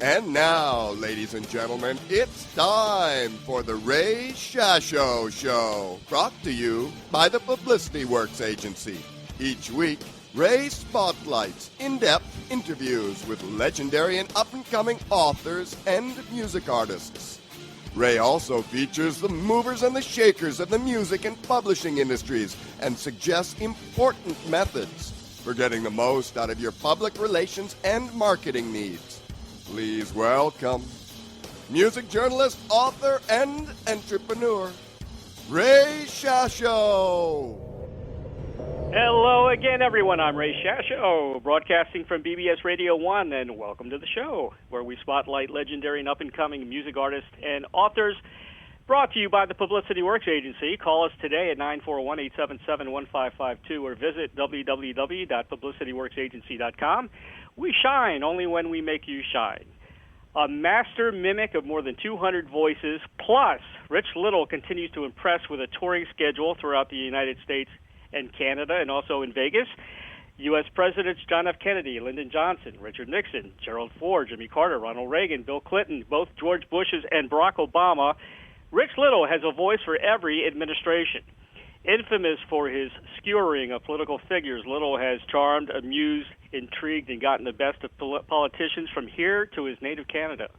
And now, ladies and gentlemen, it's time for the Ray Shasho Show, brought to you by the Publicity Works Agency. Each week, Ray spotlights in-depth interviews with legendary and up-and-coming authors and music artists. Ray also features the movers and the shakers of the music and publishing industries and suggests important methods for getting the most out of your public relations and marketing needs. Please welcome music journalist, author, and entrepreneur, Ray Shasho. Hello again, everyone. I'm Ray Shasho, broadcasting from BBS Radio 1, and welcome to the show, where we spotlight legendary and up-and-coming music artists and authors, brought to you by the Publicity Works Agency. Call us today at 941-877-1552 or visit www.publicityworksagency.com. We shine only when we make you shine. A master mimic of more than 200 voices, plus Rich Little continues to impress with a touring schedule throughout the United States and Canada, and also in Vegas. U.S. Presidents John F. Kennedy, Lyndon Johnson, Richard Nixon, Gerald Ford, Jimmy Carter, Ronald Reagan, Bill Clinton, both George Bushes and Barack Obama. Rich Little has a voice for every administration. Infamous for his skewering of political figures, Little has charmed, amused, intrigued, and gotten the best of politicians from here to his native Canada.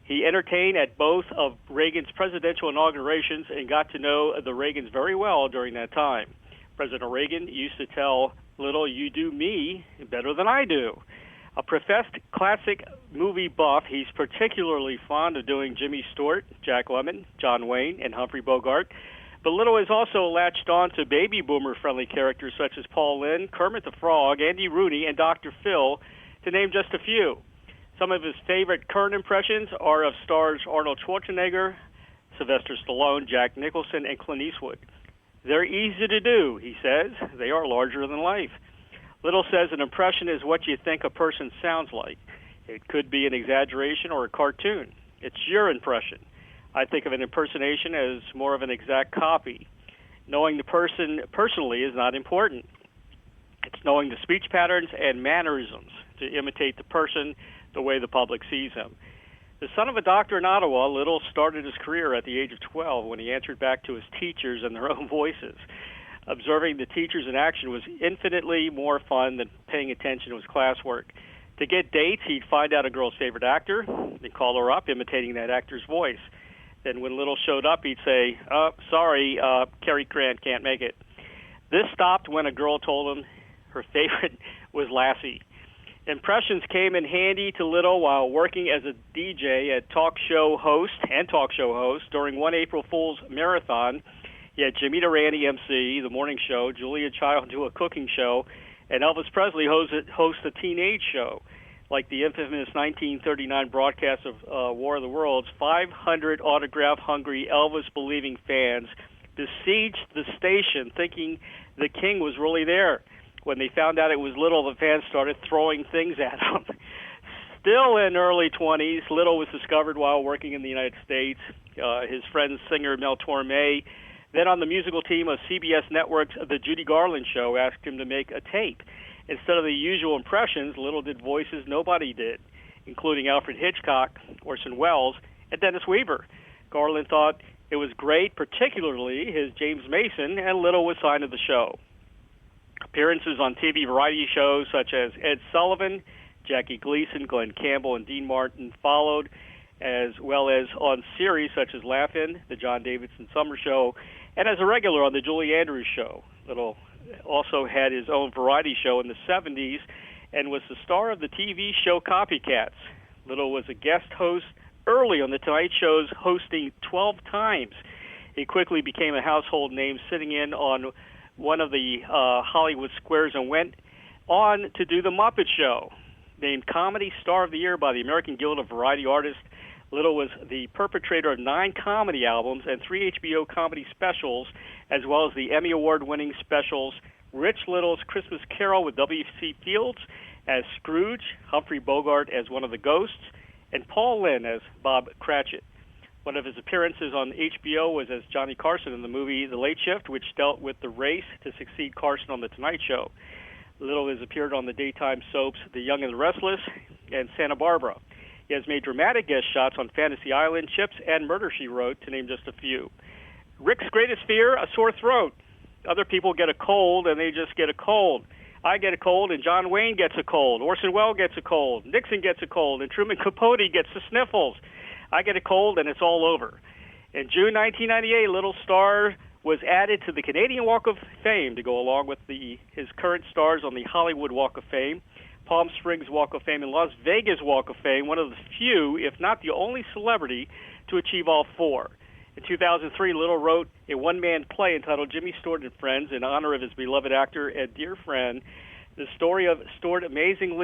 He entertained at both of Reagan's presidential inaugurations and got to know the Reagans very well during that time. President Reagan used to tell Little, "You do me better than I do." A professed classic movie buff, he's particularly fond of doing Jimmy Stewart, Jack Lemmon, John Wayne, and Humphrey Bogart. But Little has also latched on to baby boomer-friendly characters such as Paul Lynde, Kermit the Frog, Andy Rooney, and Dr. Phil, to name just a few. Some of his favorite current impressions are of stars Arnold Schwarzenegger, Sylvester Stallone, Jack Nicholson, and Clint Eastwood. They're easy to do, he says. They are larger than life. Little says an impression is what you think a person sounds like. It could be an exaggeration or a cartoon. It's your impression. I think of an impersonation as more of an exact copy. Knowing the person personally is not important. It's knowing the speech patterns and mannerisms to imitate the person the way the public sees him. The son of a doctor in Ottawa, Little started his career at the age of 12 when he answered back to his teachers in their own voices. Observing the teachers in action was infinitely more fun than paying attention to his classwork. To get dates, he'd find out a girl's favorite actor and call her up, imitating that actor's voice. Then when Little showed up, he'd say, sorry, Cary Grant can't make it. This stopped when a girl told him her favorite was Lassie. Impressions came in handy to Little while working as a DJ and talk show host during one April Fool's marathon. He had Jimmy Durante MC, the morning show, Julia Child do a cooking show, and Elvis Presley host a teenage show. Like the infamous 1939 broadcast of War of the Worlds, 500 autograph-hungry, Elvis-believing fans besieged the station thinking the king was really there. When they found out it was Little, the fans started throwing things at him. Still in early 20s, Little was discovered while working in the United States. His friend, singer Mel Torme, then on the musical team of CBS Network's The Judy Garland Show, asked him to make a tape. Instead of the usual impressions, Little did voices nobody did, including Alfred Hitchcock, Orson Welles, and Dennis Weaver. Garland thought it was great, particularly his James Mason, and Little was signed to the show. Appearances on TV variety shows such as Ed Sullivan, Jackie Gleason, Glenn Campbell, and Dean Martin followed, as well as on series such as Laugh-In, The John Davidson Summer Show, and as a regular on The Julie Andrews Show. Little also had his own variety show in the 70s and was the star of the TV show Copycats. Little was a guest host early on The Tonight Show's, hosting 12 times. He quickly became a household name, sitting in on one of the Hollywood squares, and went on to do The Muppet Show. Named Comedy Star of the Year by the American Guild of Variety Artists, Little was the perpetrator of 9 comedy albums and 3 HBO comedy specials, as well as the Emmy Award-winning specials Rich Little's Christmas Carol with W.C. Fields as Scrooge, Humphrey Bogart as one of the ghosts, and Paul Lynde as Bob Cratchit. One of his appearances on HBO was as Johnny Carson in the movie The Late Shift, which dealt with the race to succeed Carson on The Tonight Show. Little has appeared on the daytime soaps The Young and the Restless and Santa Barbara. He has made dramatic guest shots on Fantasy Island, Chips, and Murder, She Wrote, to name just a few. Rick's greatest fear, a sore throat. Other people get a cold, and they just get a cold. I get a cold, and John Wayne gets a cold. Orson Welles gets a cold. Nixon gets a cold, and Truman Capote gets the sniffles. I get a cold, and it's all over. In June 1998, Little Star was added to the Canadian Walk of Fame to go along with his current stars on the Hollywood Walk of Fame, Palm Springs Walk of Fame, and Las Vegas Walk of Fame, one of the few, if not the only celebrity to achieve all four. In 2003, Little wrote a one-man play entitled Jimmy Stewart and Friends in honor of his beloved actor and dear friend. The story of Stewart's amazing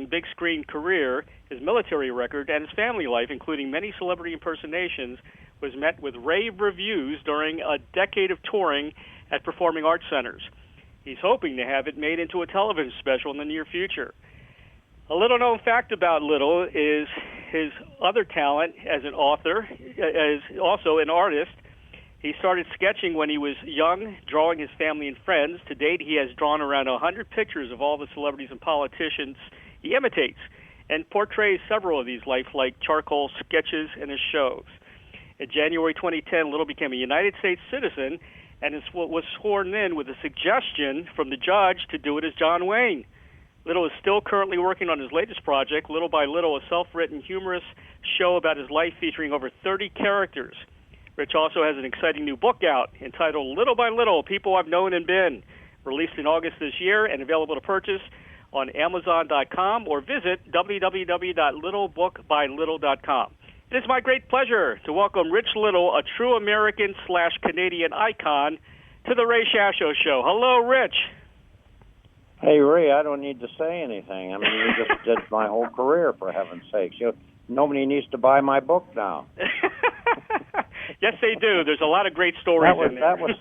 big-screen career, his military record, and his family life, including many celebrity impersonations, was met with rave reviews during a decade of touring at performing arts centers. He's hoping to have it made into a television special in the near future. A little-known fact about Little is his other talent as an author, as also an artist. He started sketching when he was young, drawing his family and friends. To date, he has drawn around 100 pictures of all the celebrities and politicians he imitates and portrays several of these lifelike charcoal sketches in his shows. In January 2010, Little became a United States citizen and was sworn in with a suggestion from the judge to do it as John Wayne. Little is still currently working on his latest project, Little by Little, a self-written, humorous show about his life featuring over 30 characters. Rich also has an exciting new book out entitled Little by Little, People I've Known and Been, released in August this year and available to purchase on Amazon.com or visit www.littlebookbylittle.com. It is my great pleasure to welcome Rich Little, a true American/Canadian icon, to the Ray Shasho Show. Hello, Rich. Hey, Ray, I don't need to say anything. I mean, you just did my whole career, for heaven's sakes. Nobody needs to buy my book now. Yes, they do. There's a lot of great stories in there. That was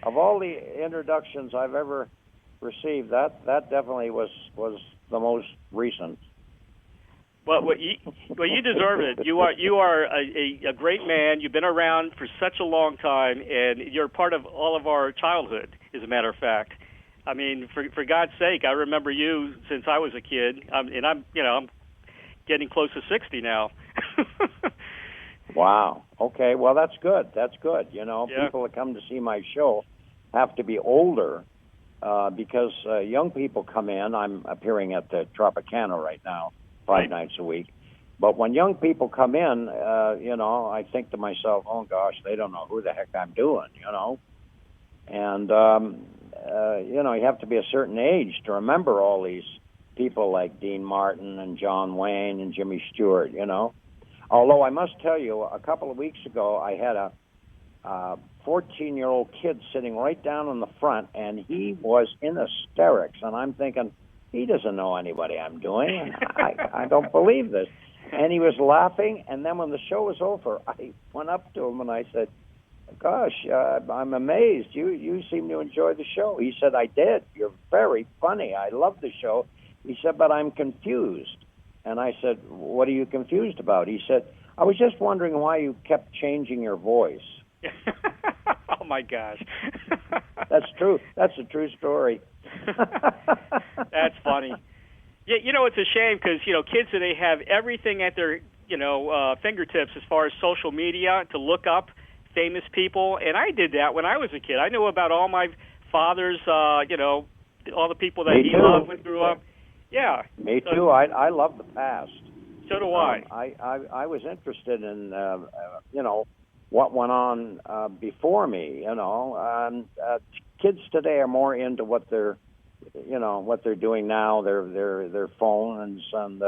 of all the introductions I've ever received, that definitely was the most recent. Well, you deserve it. You are a great man. You've been around for such a long time, and you're part of all of our childhood, as a matter of fact. I mean, for God's sake, I remember you since I was a kid, and I'm getting close to 60 now. Wow. Okay. Well, that's good. That's good. Yeah. People that come to see my show have to be older because young people come in. I'm appearing at the Tropicana right now, 5 nights a week. But when young people come in, I think to myself, oh, gosh, they don't know who the heck I'm doing, And, you have to be a certain age to remember all these people like Dean Martin and John Wayne and Jimmy Stewart, Although I must tell you, a couple of weeks ago, I had a 14-year-old kid sitting right down in the front, and he was in hysterics. And I'm thinking, he doesn't know anybody I'm doing. I don't believe this. And he was laughing, and then when the show was over, I went up to him and I said, gosh, I'm amazed. You seem to enjoy the show. He said, I did. You're very funny. I love the show. He said, but I'm confused. And I said, what are you confused about? He said, I was just wondering why you kept changing your voice. Oh, my gosh. That's true. That's a true story. That's funny. Yeah, it's a shame because, kids today have everything at their, fingertips as far as social media to look up famous people. And I did that when I was a kid. I knew about all my father's, all the people that he loved when he grew up. Yeah. Me too. I love the past. So do I. I was interested in, what went on before me, kids today are more into what they're doing now, their phones and,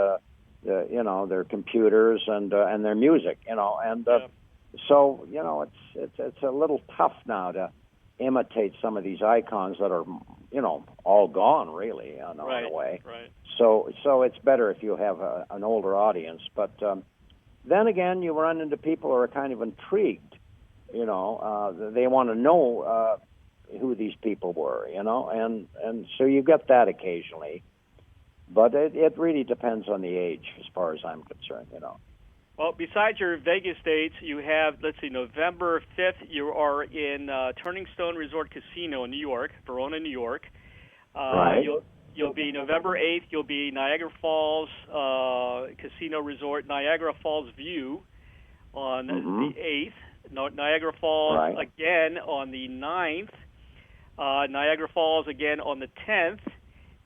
their computers and their music, So, it's a little tough now to imitate some of these icons that are, all gone, really, in a way. Right. So it's better if you have an older audience. But then again, you run into people who are kind of intrigued. They want to know who these people were, and so you get that occasionally. But it really depends on the age, as far as I'm concerned, Well, besides your Vegas dates, you have, November 5th, you are in Turning Stone Resort Casino in New York, Verona, New York. Right. You'll be November 8th. You'll be Niagara Falls Casino Resort, Niagara Falls View on the 8th. Niagara Falls again on the 9th. Niagara Falls again on the 10th.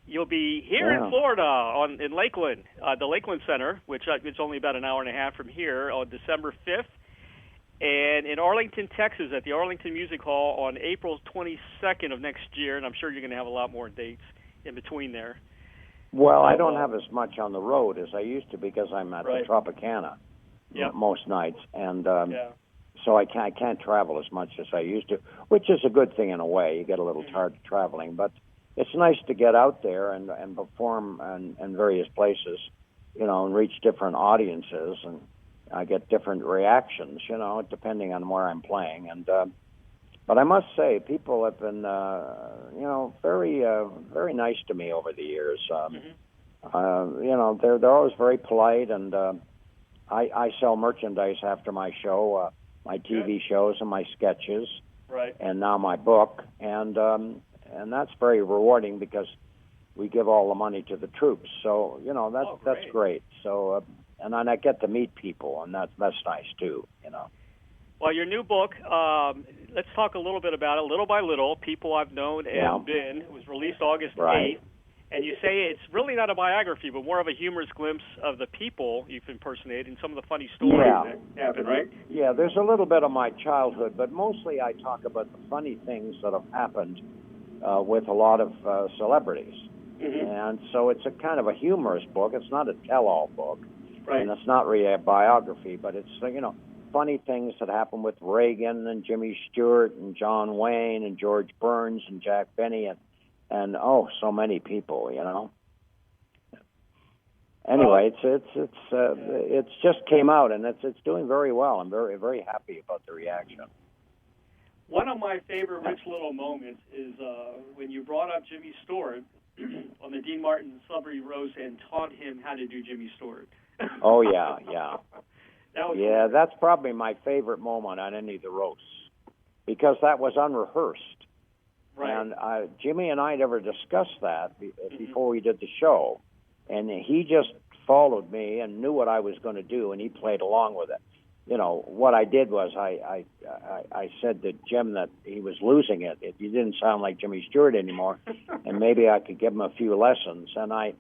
You'll be here in Florida in Lakeland, the Lakeland Center, which it's only about an hour and a half from here, on December 5th. And in Arlington, Texas, at the Arlington Music Hall on April 22nd of next year. And I'm sure you're going to have a lot more dates in between there. Well, I don't have as much on the road as I used to because I'm at the Tropicana most nights. And so I can't travel as much as I used to, which is a good thing in a way. You get a little tired of traveling. But it's nice to get out there and perform in various places, and reach different audiences. And I get different reactions, depending on where I'm playing. And but I must say, people have been, very, very nice to me over the years. They're always very polite, and I sell merchandise after my show, my TV shows and my sketches, and now my book, and that's very rewarding because we give all the money to the troops. So that's great. So. And then I get to meet people, and that's nice too, Well, your new book, let's talk a little bit about it, Little by Little, People I've Known and Been. It was released August 8th. And you say it's really not a biography, but more of a humorous glimpse of the people you've impersonated and some of the funny stories that happened, right? Yeah, there's a little bit of my childhood, but mostly I talk about the funny things that have happened with a lot of celebrities. And so it's a kind of a humorous book. It's not a tell-all book. And it's not really a biography, but it's, funny things that happened with Reagan and Jimmy Stewart and John Wayne and George Burns and Jack Benny and so many people, Anyway, it's just came out, and it's doing very well. I'm very, very happy about the reaction. One of my favorite Rich Little moments is when you brought up Jimmy Stewart on the Dean Martin Celebrity Roast and taught him how to do Jimmy Stewart. Oh, yeah. That's probably my favorite moment on any of the roasts because that was unrehearsed. And Jimmy and I never discussed that before we did the show. And he just followed me and knew what I was going to do, and he played along with it. What I did was I said to Jim that he was losing it. He didn't sound like Jimmy Stewart anymore, and maybe I could give him a few lessons. And I,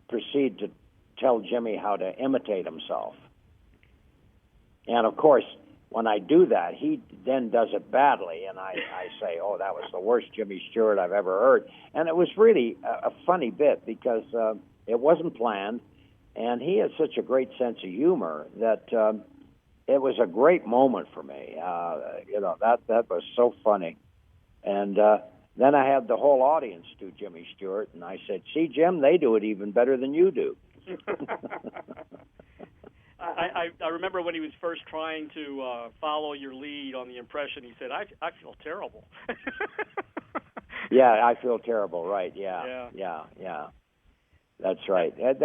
proceed to tell Jimmy how to imitate himself. And, of course, when I do that, he then does it badly, and I say, that was the worst Jimmy Stewart I've ever heard. And it was really a funny bit because it wasn't planned, and he had such a great sense of humor that it was a great moment for me. That was so funny. And then I had the whole audience do Jimmy Stewart, and I said, see, Jim, they do it even better than you do. I remember when he was first trying to follow your lead on the impression, he said, I feel terrible. Yeah, I feel terrible, right, yeah. That's right. And,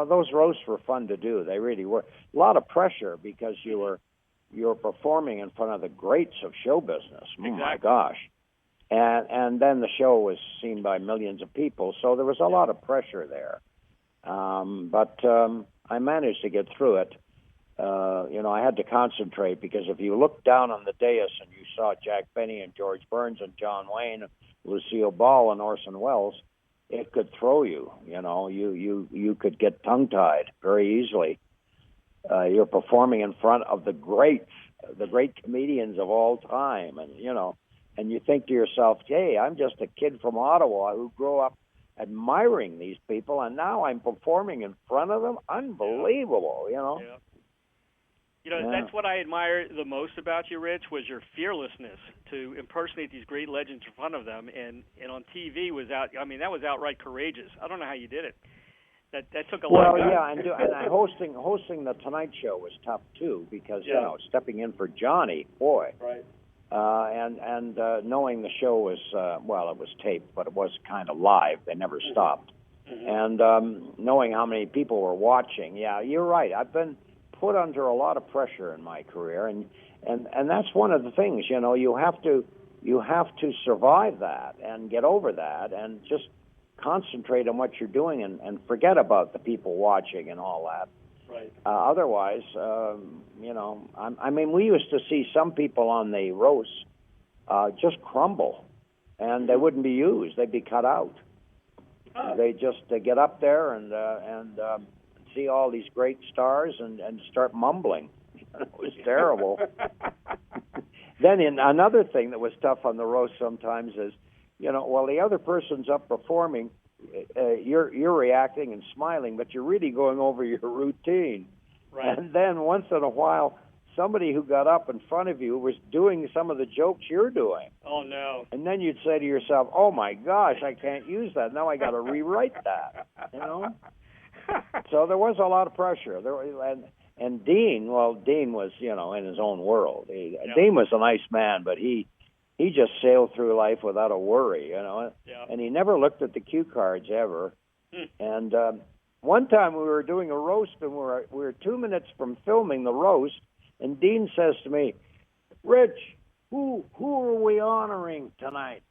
those roasts were fun to do. They really were. A lot of pressure because you were performing in front of the greats of show business. Exactly. Oh, my gosh. And then the show was seen by millions of people, so there was a lot of pressure there. But I managed to get through it. I had to concentrate because if you looked down on the dais and you saw Jack Benny and George Burns and John Wayne, Lucille Ball and Orson Welles, it could throw you. You could get tongue-tied very easily. You're performing in front of the great comedians of all time, and you think to yourself, hey, I'm just a kid from Ottawa who grew up admiring these people, and now I'm performing in front of them. Unbelievable, That's what I admire the most about you, Rich, was your fearlessness to impersonate these great legends in front of them, and on TV that was outright courageous. I don't know how you did it. That took a lot of guts. And hosting the Tonight Show was tough too because stepping in for Johnny, boy. Right. And knowing the show was, it was taped, but it was kind of live. They never stopped. And knowing how many people were watching, you're right. I've been put under a lot of pressure in my career, and that's one of the things, you have to survive that and get over that and just concentrate on what you're doing and forget about the people watching and all that. Right. Otherwise, I mean, we used to see some people on the roast just crumble, and they wouldn't be used; they'd be cut out. They just get up there and see all these great stars and start mumbling. It was terrible. Then another thing that was tough on the roast sometimes is, while the other person's up performing, you're reacting and smiling, but you're really going over your routine. Right. And then once in a while, somebody who got up in front of you was doing some of the jokes you're doing. Oh, no. And then you'd say to yourself, oh, my gosh, I can't use that. Now I got to rewrite that, So there was a lot of pressure. And Dean was, in his own world. Dean was a nice man, but he just sailed through life without a worry, Yeah. And he never looked at the cue cards ever. And one time we were doing a roast, and we were 2 minutes from filming the roast, and Dean says to me, Rich, who are we honoring tonight?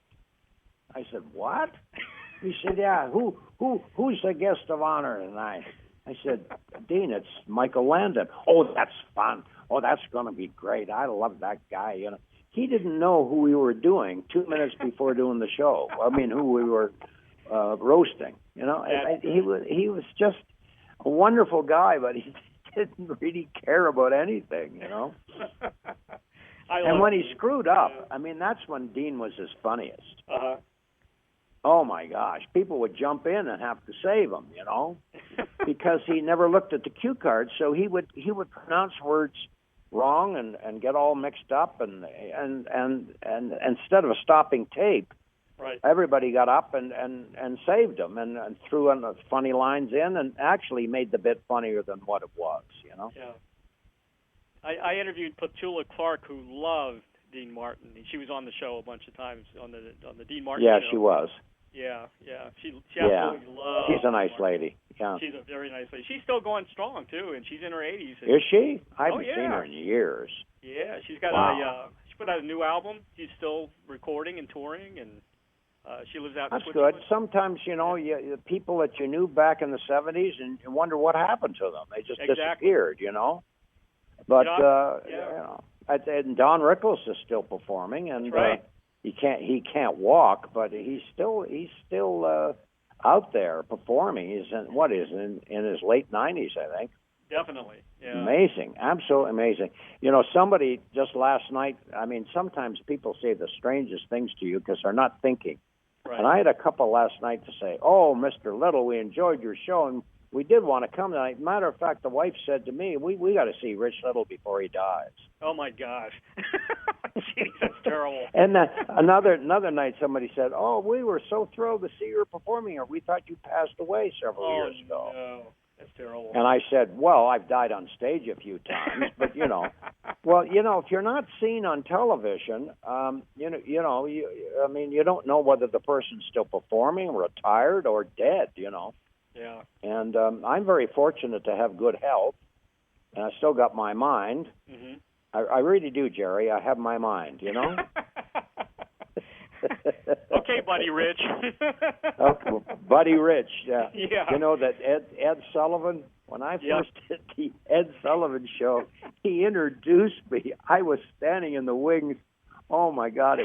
I said, what? He said, yeah, who's the guest of honor tonight? I said, Dean, it's Michael Landon. Oh, that's fun. Oh, that's going to be great. I love that guy. He didn't know who we were doing 2 minutes before doing the show. I mean, who we were roasting. He was just a wonderful guy, but he didn't really care about anything. And when he screwed up, I mean, that's when Dean was his funniest. Uh-huh. Oh, my gosh. People would jump in and have to save him, because he never looked at the cue cards, so he would pronounce words wrong and get all mixed up, and instead of stopping tape, right, everybody got up and saved him and threw in the funny lines in and actually made the bit funnier than what it was, Yeah. I interviewed Petula Clark, who loved Dean Martin. She was on the show a bunch of times on the Dean Martin show. Yeah, she was. Yeah. She absolutely loves. She's a nice lady. Yeah. She's a very nice lady. She's still going strong too, and she's in her 80s. Is she? I haven't seen her in years. Yeah, she's got she put out a new album. She's still recording and touring, and she lives out in Switzerland. That's good. Sometimes, the people that you knew back in the 70s, and you wonder what happened to them. They just disappeared, But, and Don Rickles is still performing, and that's right. He can't walk, but he's still out there performing. He's in his late 90s, I think. Definitely, yeah. Amazing, absolutely amazing. Somebody just last night. I mean, sometimes people say the strangest things to you because they're not thinking. Right. And I had a couple last night to say, "Oh, Mr. Little, we enjoyed your show, and we did want to come tonight." Matter of fact, the wife said to me, "We got to see Rich Little before he dies." Oh my gosh, jeez, that's terrible. And another night, somebody said, "Oh, we were so thrilled to see you performing here. We thought you passed away several years ago." No, that's terrible. And I said, "Well, I've died on stage a few times, but well, if you're not seen on television, you don't know whether the person's still performing, retired, or dead. Yeah. And I'm very fortunate to have good health, and I still got my mind. Mm-hmm. I really do, Jerry. I have my mind, Okay, Buddy Rich. Buddy Rich. Yeah. Yeah. That Ed Sullivan, when I first did the Ed Sullivan show, he introduced me. I was standing in the wings. Oh, my God, I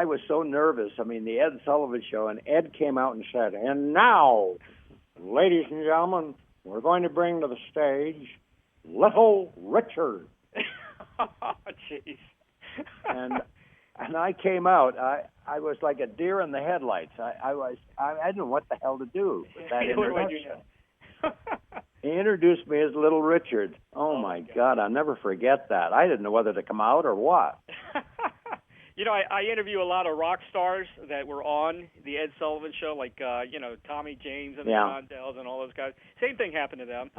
was so nervous. I mean, the Ed Sullivan show, and Ed came out and said, "And now, ladies and gentlemen, we're going to bring to the stage Little Richard." Jeez. And I came out. I was like a deer in the headlights. I didn't know what the hell to do with that introduction. He introduced me as Little Richard. Oh my God, I'll never forget that. I didn't know whether to come out or what. I interview a lot of rock stars that were on the Ed Sullivan show, like, Tommy James and the Mondells and all those guys. Same thing happened to them.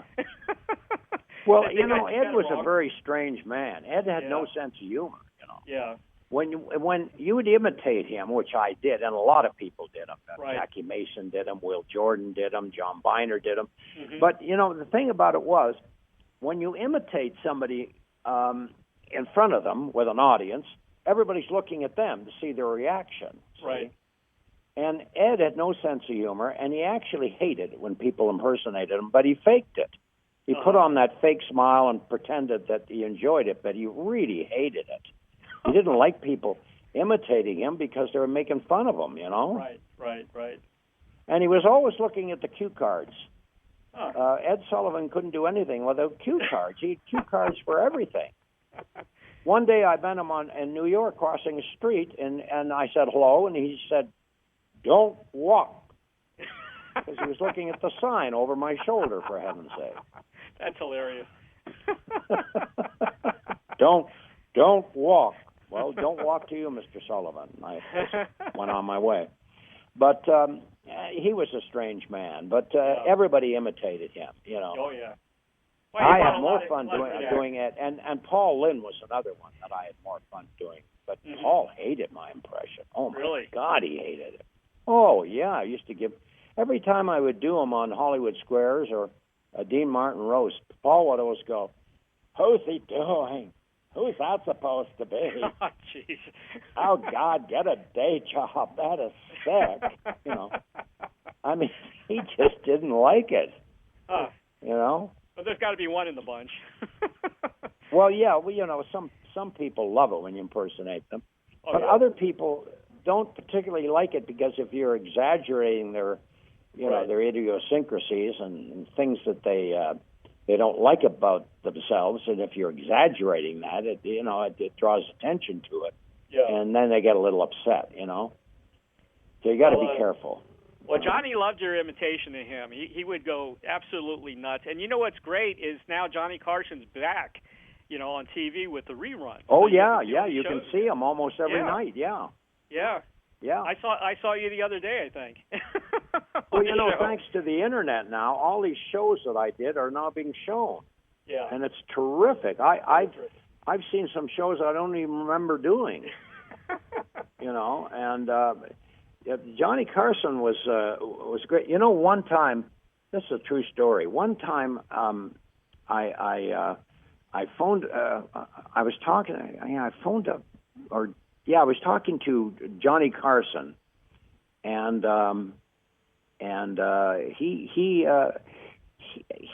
Well, Ed was a very strange man. Ed had no sense of humor, Yeah. When you would imitate him, which I did, and a lot of people did him. Right. Jackie Mason did him, Will Jordan did him, John Biner did him. Mm-hmm. But, the thing about it was, when you imitate somebody in front of them with an audience, everybody's looking at them to see their reaction. See? Right. And Ed had no sense of humor, and he actually hated it when people impersonated him, but he faked it. He put on that fake smile and pretended that he enjoyed it, but he really hated it. He didn't like people imitating him because they were making fun of him, you know? Right. And he was always looking at the cue cards. Ed Sullivan couldn't do anything without cue cards. He had cue cards for everything. One day I met him in New York crossing a street, and I said hello, and he said, "Don't walk," because he was looking at the sign over my shoulder, for heaven's sake. That's hilarious. Don't walk. Well, don't walk to you, Mr. Sullivan. I went on my way. But he was a strange man, but everybody imitated him, you know. Oh, yeah. Well, I had more fun doing it, and Paul Lynde was another one that I had more fun doing. But Paul hated my impression. Oh, my God, he hated it. Oh, yeah, I used to give, every time I would do them on Hollywood Squares or a Dean Martin roast, Paul would always go, "Who's he doing? Who's that supposed to be? Oh, jeez. Oh, God, get a day job. That is sick." You know, I mean, he just didn't like it, you know. But there's got to be one in the bunch. Well, yeah, you know, some people love it when you impersonate them, but other people don't particularly like it because if you're exaggerating their, you know, their idiosyncrasies and things that they don't like about themselves, and if you're exaggerating that, it draws attention to it, and then they get a little upset, you know. So you got to be careful. Well, Johnny loved your imitation of him. He would go absolutely nuts. And you know what's great is now Johnny Carson's back, you know, on TV with the rerun. Oh, yeah, you can see him almost every night, Yeah. I saw you the other day, I think. Well, you know, thanks to the Internet now, all these shows that I did are now being shown. Yeah. And it's terrific. I've seen some shows I don't even remember doing, you know, and Johnny Carson was great. You know, one time, this is a true story. One time, I phoned. I was talking. I phoned up, I was talking to Johnny Carson, and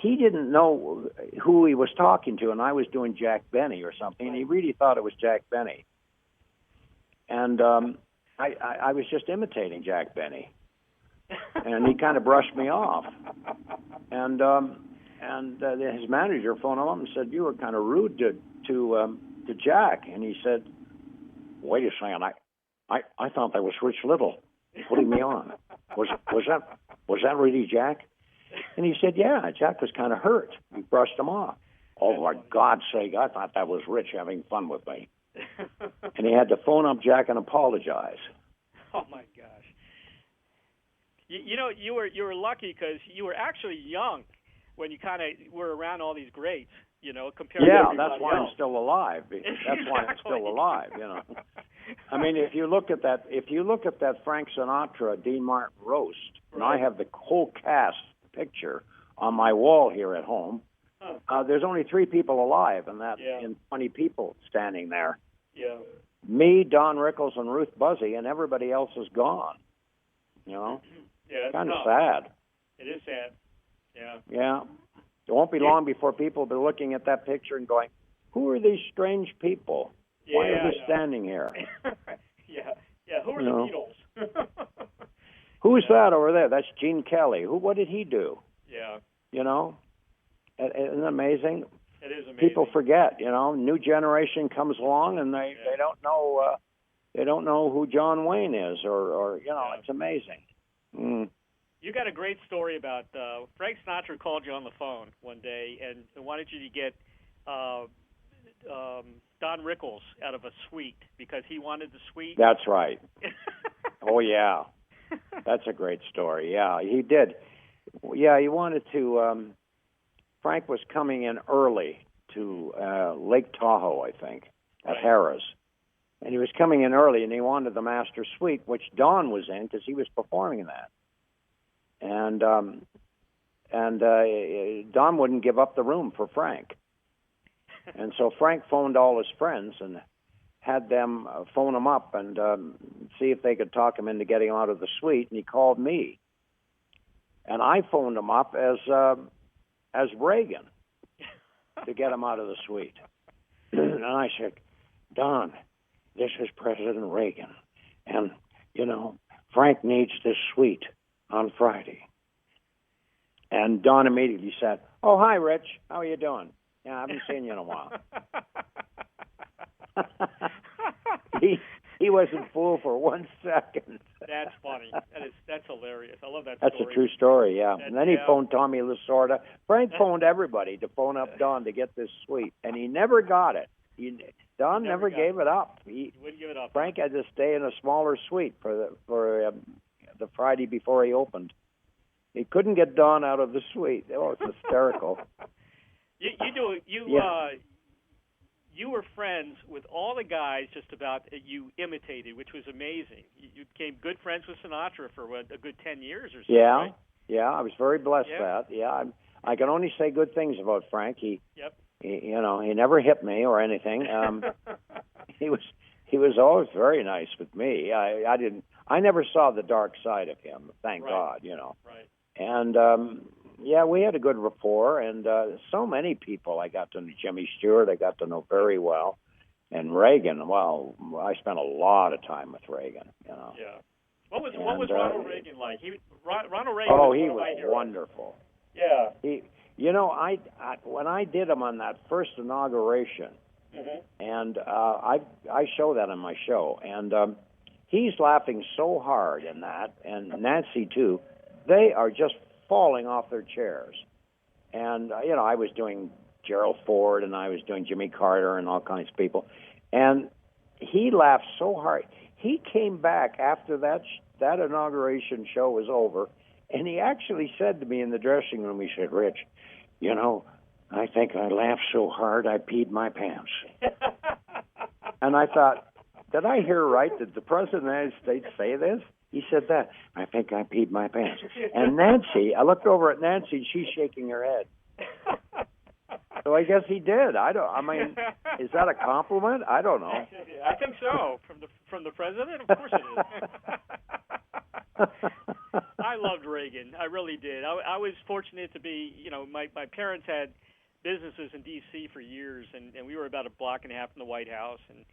he didn't know who he was talking to, and I was doing Jack Benny or something, and he really thought it was Jack Benny, and I was just imitating Jack Benny, and he kind of brushed me off, and his manager phoned him up and said, "You were kind of rude to Jack," and he said, "Wait a second, I thought that was Rich Little putting me on. Was that really Jack?" And he said, "Yeah, Jack was kind of hurt. He brushed him off." "Oh, for God's sake, I thought that was Rich having fun with me." And he had to phone up Jack and apologize. Oh my gosh! You know, you were lucky because you were actually young when you kind of were around all these greats. You know, compared to everybody that's why else. I'm still alive. That's why I'm still alive. You know, I mean, if you look at that Frank Sinatra Dean Martin roast, and I have the whole cast picture on my wall here at home. There's only 3 people alive, and in 20 people standing there. Yeah. Me, Don Rickles, and Ruth Buzzy, and everybody else is gone. You know? Yeah. Kind of sad. It is sad. Yeah. Yeah. It won't be long before people will be looking at that picture and going, "Who are these strange people? Why are they standing here?" Yeah. Who are the Beatles? Who's that over there? That's Gene Kelly. What did he do? Yeah. You know? Isn't it amazing? It is amazing. People forget, you know, new generation comes along and they don't know who John Wayne is or you know, it's amazing. You got a great story about Frank Sinatra called you on the phone one day and wanted you to get Don Rickles out of a suite because he wanted the suite. That's right. Oh yeah, that's a great story. Yeah, he did. Yeah, he wanted to. Frank was coming in early to Lake Tahoe, I think, at Harrah's. And he was coming in early, and he wanted the master suite, which Don was in because he was performing that. And Don wouldn't give up the room for Frank. And so Frank phoned all his friends and had them phone him up and see if they could talk him into getting him out of the suite, and he called me. And I phoned him up as Reagan to get him out of the suite. And I said, Don, this is President Reagan. And, Frank needs this suite on Friday. And Don immediately said, oh, hi, Rich. How are you doing? Yeah, I haven't seen you in a while. He wasn't fooled for 1 second. That's funny. That's hilarious. I love that story. That's a true story, yeah. And then he phoned Tommy Lasorda. Frank phoned everybody to phone up Don to get this suite, and he never got it. Don never gave it up. He wouldn't give it up. Frank had to stay in a smaller suite for the Friday before he opened. He couldn't get Don out of the suite. Oh, it's hysterical. You were friends with all the guys just about that you imitated, which was amazing. You became good friends with Sinatra for a good 10 years or so. Yeah, right? Yeah. I was very blessed that. Yeah, I can only say good things about Frank. He never hit me or anything. He was always very nice with me. I never saw the dark side of him. Thank God. Right. And we had a good rapport, and so many people I got to know. Jimmy Stewart I got to know very well, and Reagan. Well, I spent a lot of time with Reagan. Yeah. What was Ronald Reagan like? Ronald Reagan. Oh, he was wonderful. Yeah. When I did him on that first inauguration, and I show that on my show, and he's laughing so hard in that, and Nancy too. They are just falling off their chairs. And, I was doing Gerald Ford, and I was doing Jimmy Carter and all kinds of people. And he laughed so hard. He came back after that inauguration show was over, and he actually said to me in the dressing room, he said, Rich, I think I laughed so hard I peed my pants. And I thought, did I hear right? Did the President of the United States say this? He said that. I think I peed my pants. And Nancy, I looked over at Nancy, and she's shaking her head. So I guess he did. Is that a compliment? I don't know. I think so. From the president, of course it is. I loved Reagan. I really did. I was fortunate to be, my parents had businesses in D.C. for years, and we were about a block and a half from the White House, and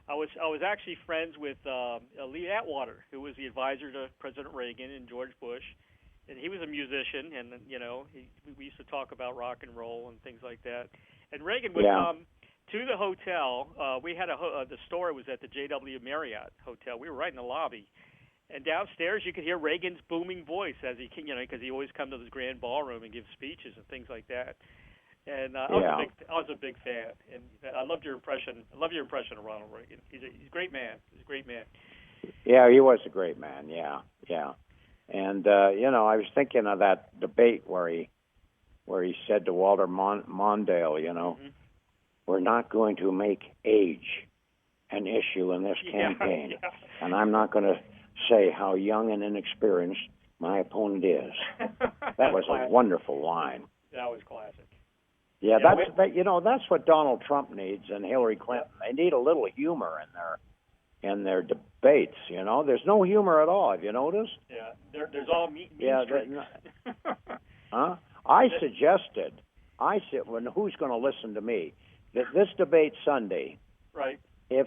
I was actually friends with Lee Atwater, who was the advisor to President Reagan and George Bush, and he was a musician, and we used to talk about rock and roll and things like that. And Reagan would come to the hotel. We had the store was at the JW Marriott Hotel. We were right in the lobby, and downstairs you could hear Reagan's booming voice as he, because he always come to this grand ballroom and give speeches and things like that. And I was a big fan, and I loved your impression. I love your impression of Ronald Reagan. He's a great man. He's a great man. Yeah, he was a great man. Yeah. And I was thinking of that debate where he said to Walter Mondale, we're not going to make age an issue in this campaign, and I'm not going to say how young and inexperienced my opponent is. That was a wonderful line. That was classic. Yeah, that's what Donald Trump needs and Hillary Clinton. They need a little humor in their debates. There's no humor at all. Have you noticed? Yeah, there's all meat. Huh? I said, who's going to listen to me? That this debate Sunday. Right. If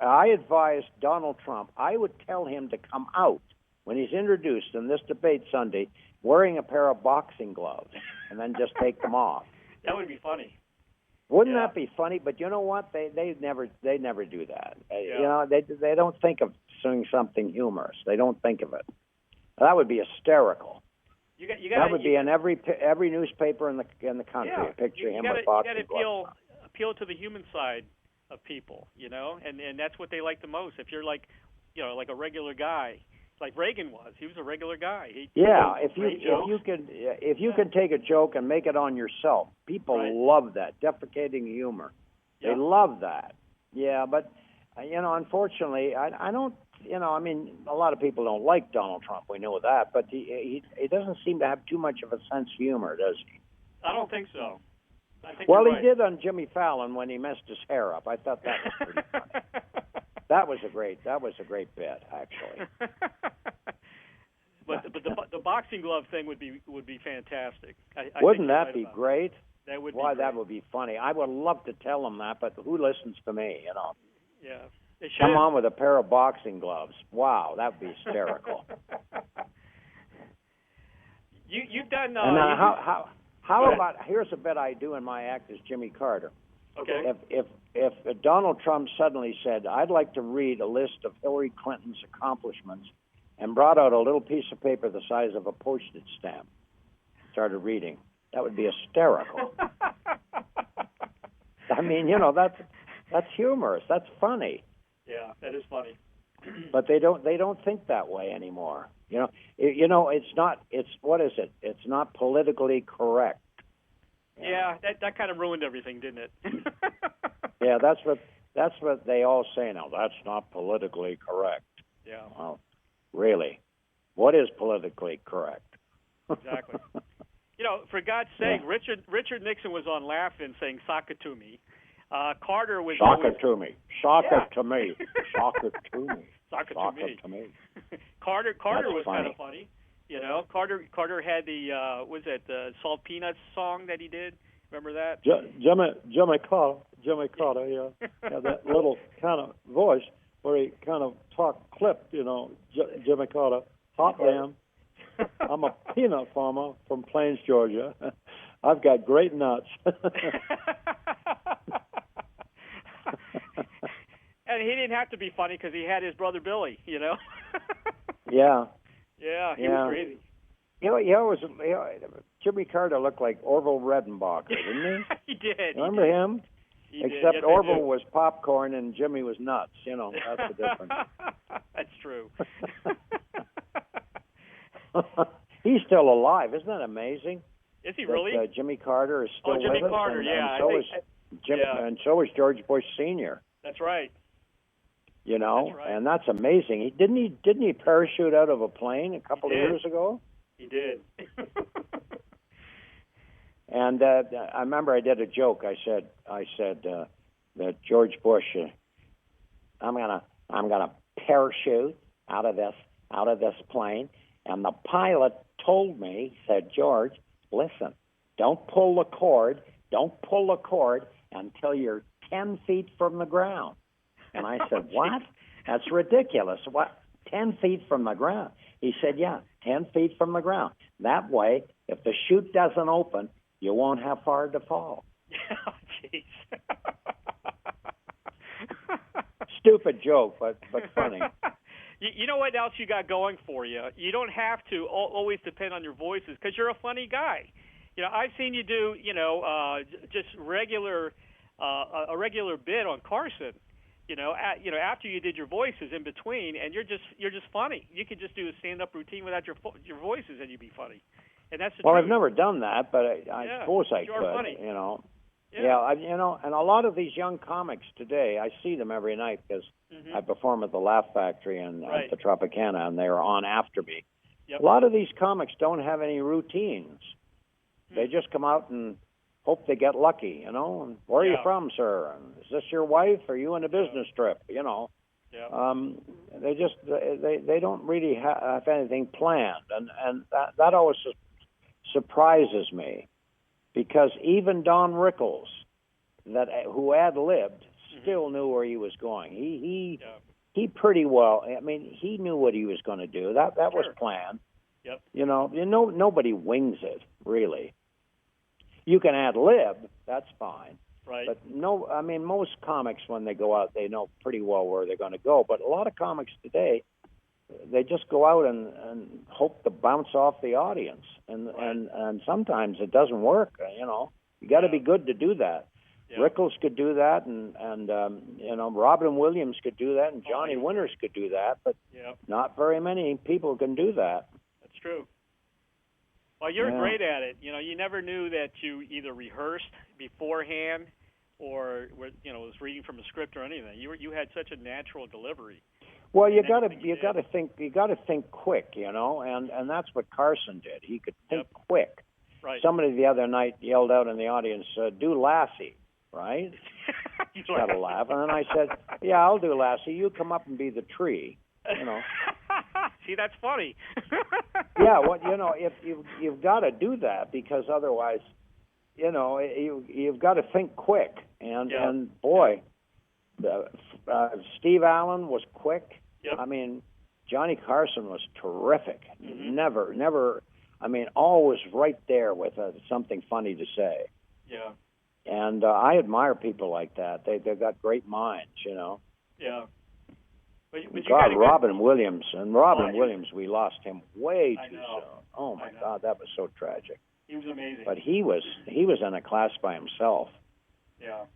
I advised Donald Trump, I would tell him to come out when he's introduced in this debate Sunday wearing a pair of boxing gloves and then just take them off. That would be funny. Wouldn't that be funny? But you know what? They never do that. They don't think of doing something humorous. They don't think of it. That would be hysterical. That would be in every newspaper in the country. A picture of him with boxing gloves. You got to appeal to the human side of people, and that's what they like the most. If you're like a regular guy. Like Reagan was. He was a regular guy. If you can take a joke and make it on yourself, people love that. Defecating humor. They love that. Yeah, but unfortunately, I don't. A lot of people don't like Donald Trump. We know that, but he doesn't seem to have too much of a sense of humor, does he? I don't think so. Well, you're he did on Jimmy Fallon when he messed his hair up. I thought that was pretty funny. That was a great bit, actually. But the boxing glove thing would be fantastic. Wouldn't that be great? That would. Why, be great. that would be funny. I would love to tell him that, but who listens to me? You know. Yeah. Come on with a pair of boxing gloves. Wow, that would be hysterical. You've done. And how about, here's a bit I do in my act as Jimmy Carter. Okay. If Donald Trump suddenly said, I'd like to read a list of Hillary Clinton's accomplishments, and brought out a little piece of paper the size of a postage stamp, started reading, that would be hysterical. I mean, you know, that's humorous. That's funny. Yeah, that is funny. But they don't think that way anymore. You know, what is it? It's not politically correct. Yeah, that kind of ruined everything, didn't it? Yeah, that's what they all say now. That's not politically correct. Yeah. Well, really, what is politically correct? Exactly. You know, for God's sake, yeah. Richard Nixon was on Laughing saying "sock it to me." Carter was sock it to me, sock it to me, sock it to me, sock it to me. Carter was kind of funny. You know, Carter had the Salt Peanuts song that he did. Remember that? Jimmy Carter, yeah. Had that little kind of voice where he kind of talked clipped, you know, Jimmy Carter. Hot damn. I'm a peanut farmer from Plains, Georgia. I've got great nuts. And he didn't have to be funny because he had his brother Billy, you know? Yeah. Yeah, he was crazy. Jimmy Carter looked like Orville Redenbacher, didn't he? He did. Remember him? He Except did. Yes, Orville was popcorn and Jimmy was nuts. You know, that's the difference. That's true. He's still alive. Isn't that amazing? Is he really? Jimmy Carter is still Jimmy with Carter, us. yeah. And so is George Bush Sr. That's right. You know, that's right. And that's amazing. Didn't he parachute out of a plane a couple of years ago? He did. And I remember I did a joke. I said that George Bush, I'm gonna parachute out of this plane, and the pilot told me, said, George, listen, don't pull the cord until you're 10 feet from the ground. And I said, what? That's ridiculous. What? 10 feet from the ground? He said, yeah, 10 feet from the ground. That way, if the chute doesn't open, you won't have far to fall. Oh, jeez. Stupid joke, but funny. You know what else you got going for you? You don't have to always depend on your voices because you're a funny guy. You know, I've seen you do, just a regular bit on Carson. After you did your voices in between, and you're just funny. You could just do a stand-up routine without your voices, and you'd be funny. And that's the truth. I've never done that, but I suppose I could. Funny. You know. Yeah. And a lot of these young comics today, I see them every night because I perform at the Laugh Factory and at the Tropicana, and they're on after me. Yep. A lot of these comics don't have any routines. They just come out and hope they get lucky, you know. And where are you from, sir? And is this your wife? Are you on a business trip? You know. Yeah. They don't really have anything planned, and that always surprises me, because even Don Rickles, who ad-libbed, still knew where he was going. He pretty well. I mean, he knew what he was going to do. That was planned. Yep. You know, nobody wings it really. You can ad-lib, that's fine. Right. But most comics, when they go out, they know pretty well where they're going to go. But a lot of comics today, they just go out and hope to bounce off the audience. And sometimes it doesn't work, you know. You got to be good to do that. Yeah. Rickles could do that, and Robin Williams could do that, and Johnny Winters could do that, but not very many people can do that. That's true. Well, you're great at it. You know, you never knew that you either rehearsed beforehand or was reading from a script or anything. You had such a natural delivery. Well, you got to think quick, you know, and that's what Carson did. He could think quick. Right. Somebody the other night yelled out in the audience, "Do Lassie," right? Got a laugh, and then I said, "Yeah, I'll do Lassie. You come up and be the tree." You know. See, that's funny. Yeah, well, if you've got to do that, because otherwise, you've got to think quick. And boy, Steve Allen was quick. Yep. I mean, Johnny Carson was terrific. Mm-hmm. Never. I mean, always right there with something funny to say. Yeah. And I admire people like that. They've got great minds, Yeah. But God, Robin Williams. And Robin Williams, we lost him way too soon. Oh, my God, that was so tragic. He was amazing. But he was in a class by himself. Yeah.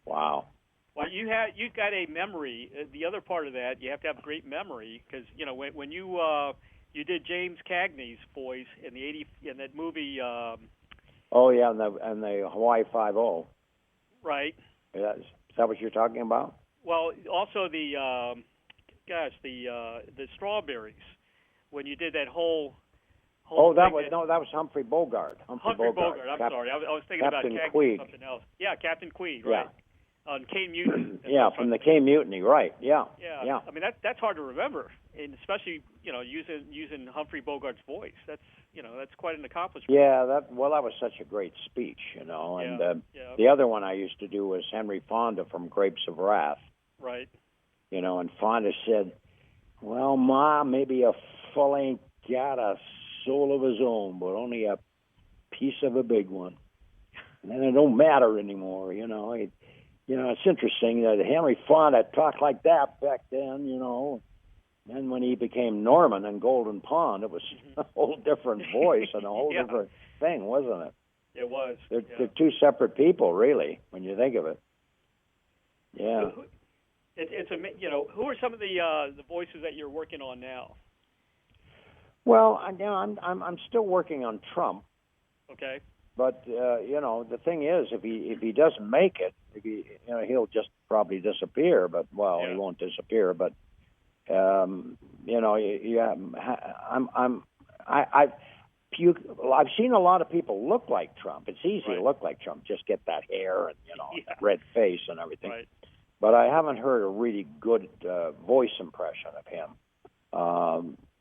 Wow. Well, you've got a memory. The other part of that, you have to have great memory, because when you did James Cagney's voice in that movie. Oh yeah, and the Hawaii 5-0. Right. Is that what you're talking about? Well, also the strawberries, when you did that whole that was Humphrey Bogart. Humphrey Bogart. I'm sorry, I was thinking Captain about Queeg. Something else. Yeah, Captain Queeg. Right. Yeah. On K Mutiny. Yeah, from the K Mutiny. Right. Yeah. Yeah. I mean that's hard to remember, and especially using Humphrey Bogart's voice. That's quite an accomplishment. Yeah. That was such a great speech. And the other one I used to do was Henry Fonda from Grapes of Wrath. Right. And Fonda said, "Well, Ma, maybe a fool ain't got a soul of his own, but only a piece of a big one. And then it don't matter anymore, It's interesting that Henry Fonda talked like that back then, Then when he became Norman in Golden Pond, it was a whole different voice and a whole different thing, wasn't it? It was. They're two separate people, really, when you think of it. Yeah. Who are some of the voices that you're working on now? Well, I'm still working on Trump. Okay. But the thing is, if he doesn't make it, he'll just probably disappear. But he won't disappear. But I've seen a lot of people look like Trump. It's easy to look like Trump, just get that hair and red face and everything. Right. But I haven't heard a really good voice impression of him.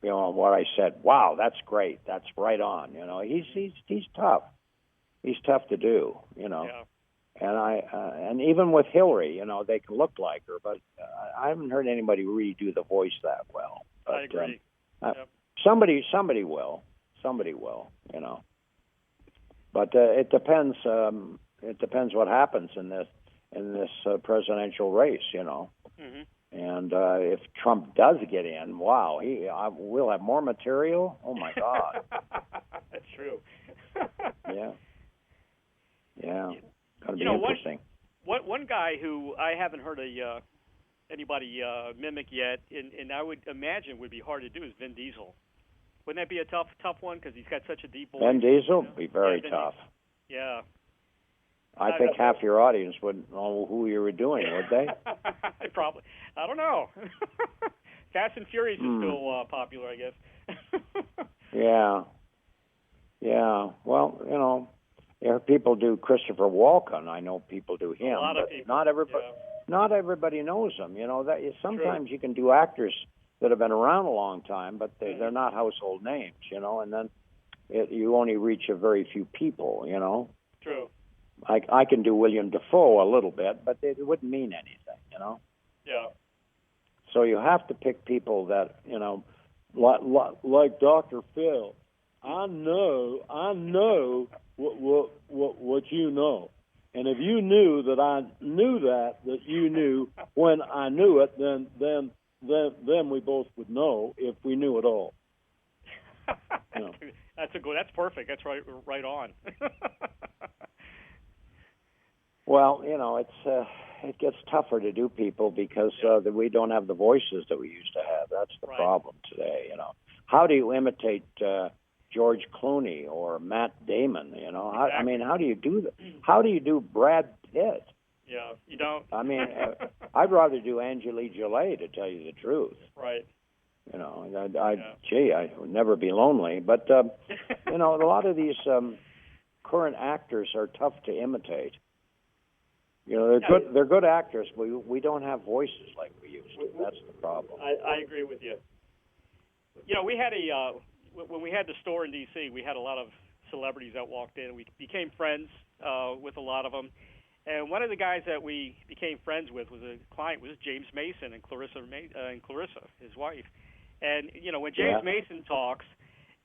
What I said, wow, that's great, that's right on. He's tough. He's tough to do. Yeah. And even with Hillary, they can look like her, but I haven't heard anybody really do the voice that well. But, I agree. Somebody will. But it depends. It depends what happens in this presidential race. Mm-hmm. And if Trump does get in, wow, we'll have more material. Oh my God. That's true. Yeah. Gonna be interesting. One guy who I haven't heard anybody mimic yet, and I would imagine would be hard to do, is Vin Diesel. Wouldn't that be a tough one, because he's got such a deep voice? Vin Diesel would be very tough. Yeah. I think half your audience wouldn't know who you were doing, would they? Probably. I don't know. Fast and Furious is still popular, I guess. Yeah. Well, people do Christopher Walken. I know people do him. A lot of people. Not everybody knows him. That sometimes you can do actors that have been around a long time, but they're not household names. And then you only reach a very few people. True. I can do William Dafoe a little bit, but it wouldn't mean anything, Yeah. So you have to pick people that, like Dr. Phil. I know what you know, and if you knew that I knew that you knew when I knew it, then we both would know if we knew it all. That's perfect. That's right on. Well, it gets tougher to do people because we don't have the voices that we used to have. That's the problem today. How do you imitate George Clooney or Matt Damon? Exactly. I mean, how do you do that? How do you do Brad Pitt? Yeah, you don't. I mean, I'd rather do Angelique Jolie, to tell you the truth. Right. You know, gee, I would never be lonely. But you know, a lot of these current actors are tough to imitate. You know, they're good actors. We don't have voices like we used to. That's the problem. I agree with you. You know, we had when we had the store in D.C., we had a lot of celebrities that walked in. We became friends with a lot of them. And one of the guys that we became friends with was a client, was James Mason and Clarissa, his wife. And, you know, when James Mason talks,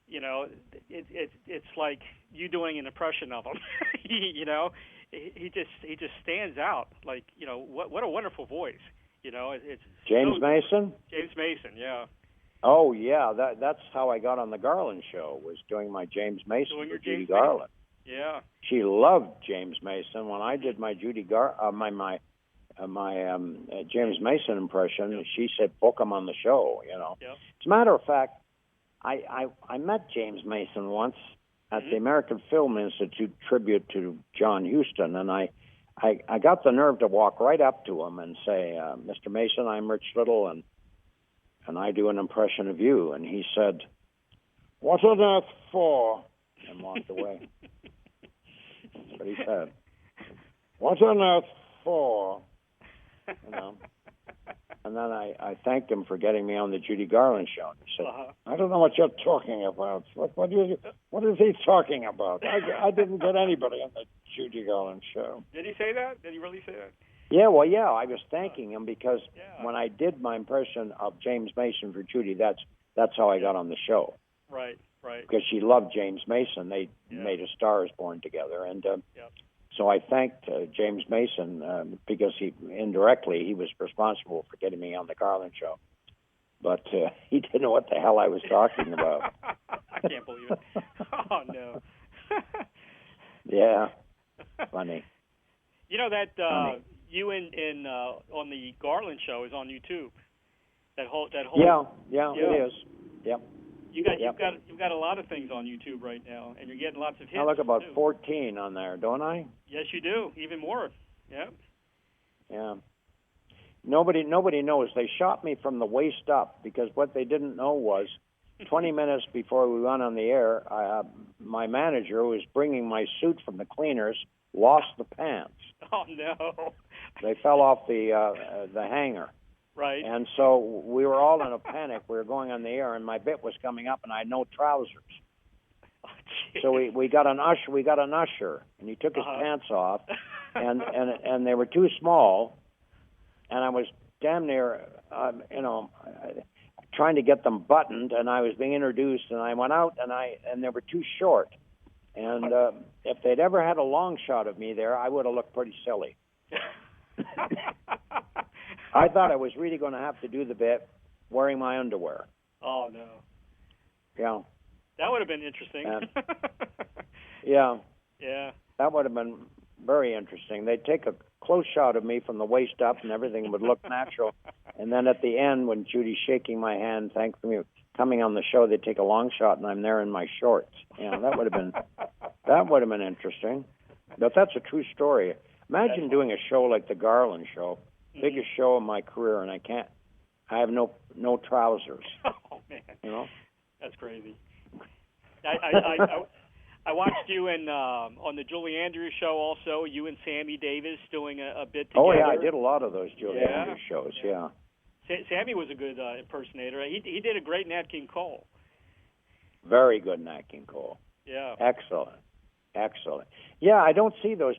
you know, it's like you doing an impression of him. You know, he just stands out. Like, you know, what a wonderful voice. You know, it's James Mason? James Mason, yeah. Oh, yeah, that's how I got on the Garland show, was doing my James Mason with Judy Garland. Yeah. She loved James Mason. When I did my James Mason impression, she said, book him on the show, you know. Yep. As a matter of fact, I met James Mason once at the American Film Institute tribute to John Huston, and I got the nerve to walk right up to him and say, Mr. Mason, I'm Rich Little, and I do an impression of you. And he said, what on earth for? And walked away. That's what he said. What on earth for? You know. And then I thanked him for getting me on the Judy Garland show. And he said, I don't know what you're talking about. What is he talking about? I didn't get anybody on the Judy Garland show. Did he say that? Did he really say that? Yeah, well, yeah, I was thanking him because when I did my impression of James Mason for Judy, that's how I got on the show. Right. Because she loved James Mason. They made A Star Is Born together. And so I thanked James Mason because he was responsible for getting me on the Garland show. But he didn't know what the hell I was talking about. I can't believe it. Oh, no. Yeah. Funny. You know that you in on the Garland show is on YouTube. That whole Yeah, it is. Yep. You've got a lot of things on YouTube right now, and you're getting lots of hits. I look about too. 14 on there, don't I? Yes, you do. Even more. Yeah. Yeah. Nobody knows. They shot me from the waist up because what they didn't know was 20 minutes before we went on the air, my manager, who was bringing my suit from the cleaners, lost the pants. Oh, no. They fell off the hanger. Right. And so we were all in a panic. We were going on the air, and my bit was coming up, and I had no trousers. Oh, so we got an usher, and he took his pants off, and they were too small, and I was damn near, trying to get them buttoned, and I was being introduced, and I went out, and they were too short. And if they'd ever had a long shot of me there, I would have looked pretty silly. I thought I was really going to have to do the bit wearing my underwear. Oh, no. Yeah. That would have been interesting. Yeah. Yeah. That would have been very interesting. They'd take a close shot of me from the waist up, and everything would look natural. And then at the end, when Judy's shaking my hand, thanks me coming on the show, they'd take a long shot, and I'm there in my shorts. Yeah, that would have been interesting. But that's a true story. Imagine doing a show like the Garland show, biggest show of my career, and I have no trousers. Oh, man. You know? That's crazy. I watched you on the Julie Andrews show also, you and Sammy Davis doing a bit together. Oh, yeah, I did a lot of those Julie Andrews shows, yeah. Sammy was a good impersonator. He did a great Nat King Cole. Very good Nat King Cole. Yeah. Excellent. Yeah, I don't see those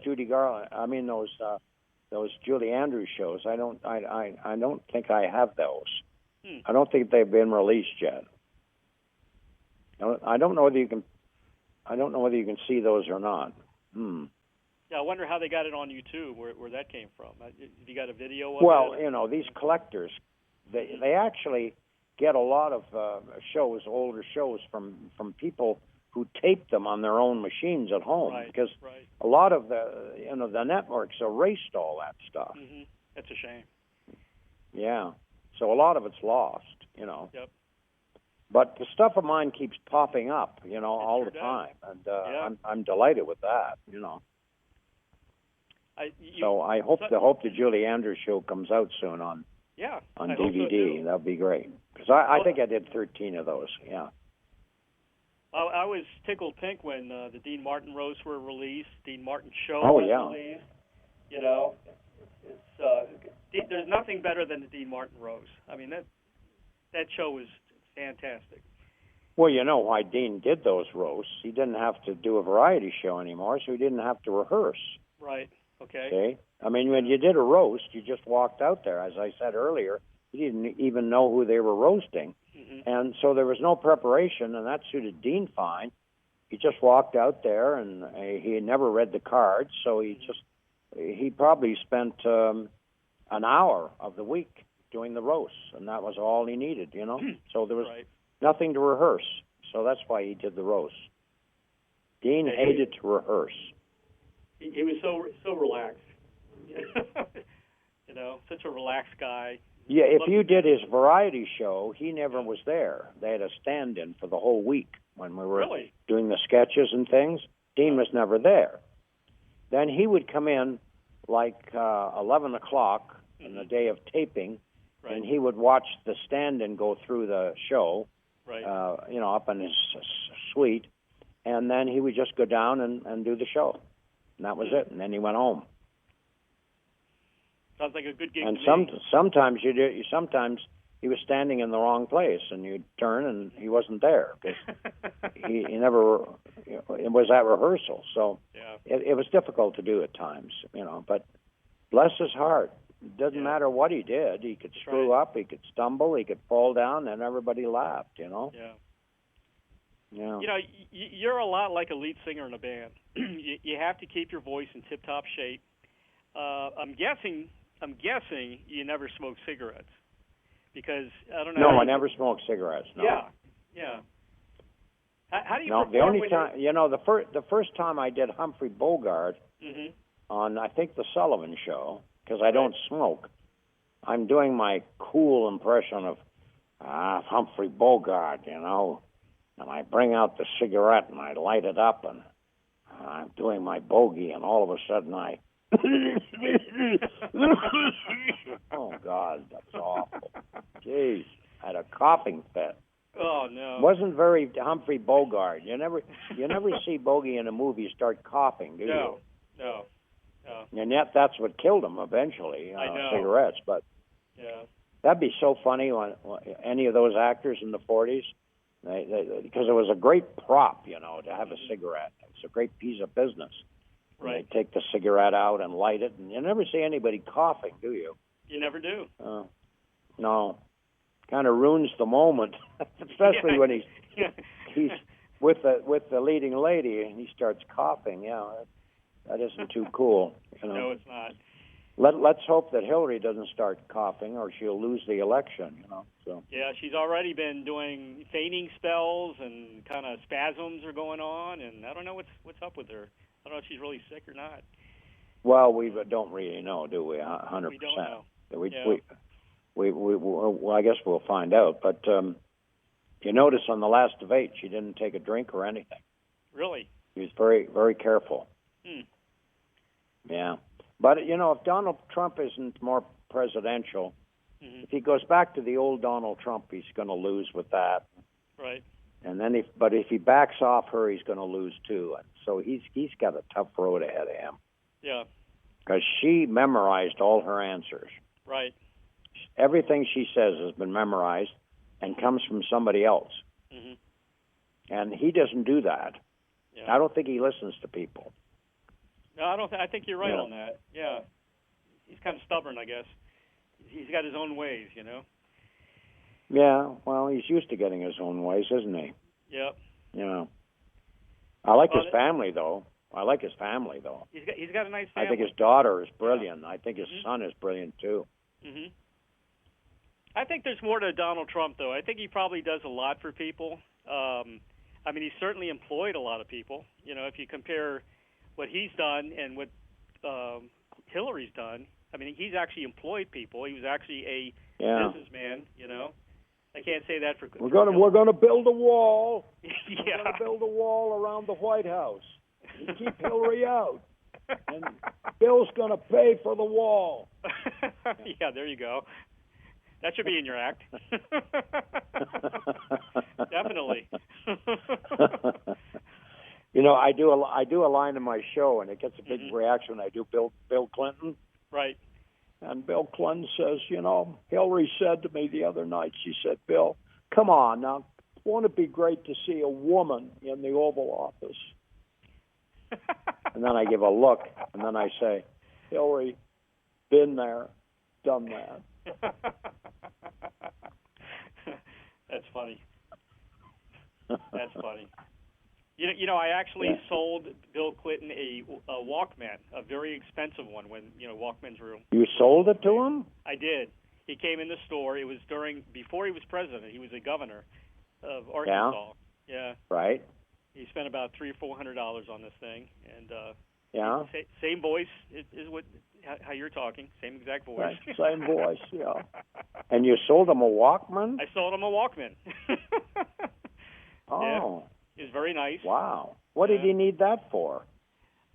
those Julie Andrews shows. I don't think I have those. I don't think they've been released yet. I don't know whether you can see those or not. Yeah, I wonder how they got it on YouTube, where that came from. Have you got a video of it? Well, these collectors, they actually get a lot of older shows from people who tape them on their own machines at home, because a lot of the networks erased all that stuff. Mm-hmm. That's a shame. Yeah, so a lot of it's lost, Yep. But the stuff of mine keeps popping up, all the time, and I'm delighted with that, So I hope the Julie Andrews show comes out soon on Yeah. On I hope so, DVD. too. That'd be great. Because I think I did 13 of those. Yeah. I was tickled pink when the Dean Martin roasts were released. Dean Martin show was released. You know, there's nothing better than the Dean Martin roast. I mean, that show was fantastic. Well, you know why Dean did those roasts. He didn't have to do a variety show anymore, so he didn't have to rehearse. Right. Okay. See? I mean, when you did a roast, you just walked out there. As I said earlier, you didn't even know who they were roasting. Mm-hmm. And so there was no preparation, and that suited Dean fine. He just walked out there, and he had never read the cards, so he probably spent an hour of the week doing the roasts, and that was all he needed, you know? So there was nothing to rehearse, so that's why he did the roasts. Dean hated to rehearse. He was so relaxed. You know, such a relaxed guy. Yeah, if you did his variety show, he never was there. They had a stand-in for the whole week when we were doing the sketches and things. Dean was never there. Then he would come in like 11 o'clock on the day of taping, and he would watch the stand-in go through the show, you know, up in his suite, and then he would just go down and do the show. And that was it, and then he went home. Sounds like a good gig. And sometimes sometimes he was standing in the wrong place, and you'd turn and he wasn't there because he never. You know, it was at rehearsal, so it was difficult to do at times, you know. But bless his heart, it doesn't matter what he did. He could screw up, he could stumble, he could fall down, and everybody laughed, you know. Yeah. Yeah. You know, you're a lot like a lead singer in a band. You have to keep your voice in tip-top shape. I'm guessing you never smoke cigarettes because I don't know. No, I never smoked cigarettes. No. Yeah. How do you? No, the only time, you know, the first time I did Humphrey Bogart on, I think, the Sullivan Show, because I don't smoke. I'm doing my cool impression of Humphrey Bogart, you know, and I bring out the cigarette and I light it up and I'm doing my bogey, and all of a sudden I. Oh God, that's awful. Jeez, I had a coughing fit. Oh no! Wasn't very Humphrey Bogart. You never see Bogey in a movie start coughing, do you? No. And yet that's what killed him eventually. I know. Cigarettes, but that'd be so funny when any of those actors in the '40s, because it was a great prop, you know, to have a cigarette. It's a great piece of business. Right. They take the cigarette out and light it, and you never see anybody coughing, do you? You never do. No. Kind of ruins the moment, especially when he's with the leading lady and he starts coughing. Yeah, that isn't too cool. You know? No, it's not. Let's hope that Hillary doesn't start coughing, or she'll lose the election. You know. So. Yeah, she's already been doing fainting spells and kind of spasms are going on, and I don't know what's up with her. I don't know if she's really sick or not. Well, we don't really know, do we? 100%. We don't know. Well, I guess we'll find out. But you notice on the last debate, she didn't take a drink or anything. Really? She was very, very careful. Yeah. But, you know, if Donald Trump isn't more presidential, if he goes back to the old Donald Trump, he's going to lose with that. Right. And then if he backs off her, he's going to lose too. And so he's got a tough road ahead of him. Yeah. Because she memorized all her answers. Right. Everything she says has been memorized and comes from somebody else. And he doesn't do that. Yeah. I don't think he listens to people. No, I don't. I think you're right on that. Yeah. He's kind of stubborn, I guess. He's got his own ways, you know. Yeah, well, he's used to getting his own ways, isn't he? Yep. You know. I like his family, though. He's got a nice family. I think his daughter is brilliant. Yeah. I think his son is brilliant, too. I think there's more to Donald Trump, though. I think he probably does a lot for people. I mean, he's certainly employed a lot of people. You know, if you compare what he's done and what Hillary's done, I mean, he's actually employed people. He was actually a businessman, you know. I can't say that for. We're going to build a wall. We're going to build a wall around the White House. And keep Hillary out. And Bill's going to pay for the wall. Yeah, there you go. That should be in your act. Definitely. You know, I do a line in my show, and it gets a big reaction. I do Bill Clinton. Right. And Bill Clinton says, you know, Hillary said to me the other night, she said, Bill, come on now, won't it be great to see a woman in the Oval Office? And then I give a look, and then I say, Hillary, been there, done that. That's funny. That's funny. You know, I actually sold Bill Clinton a Walkman, a very expensive one when, you know, Walkmans were... You sold it to him? I did. He came in the store. It was before he was president. He was a governor of Arkansas. Yeah. Right. He spent about $300 or $400 on this thing, and same voice is what how you're talking, same exact voice. Right. Same voice, yeah. And you sold him a Walkman? I sold him a Walkman. Oh. Yeah. It was very nice. Wow. What did he need that for?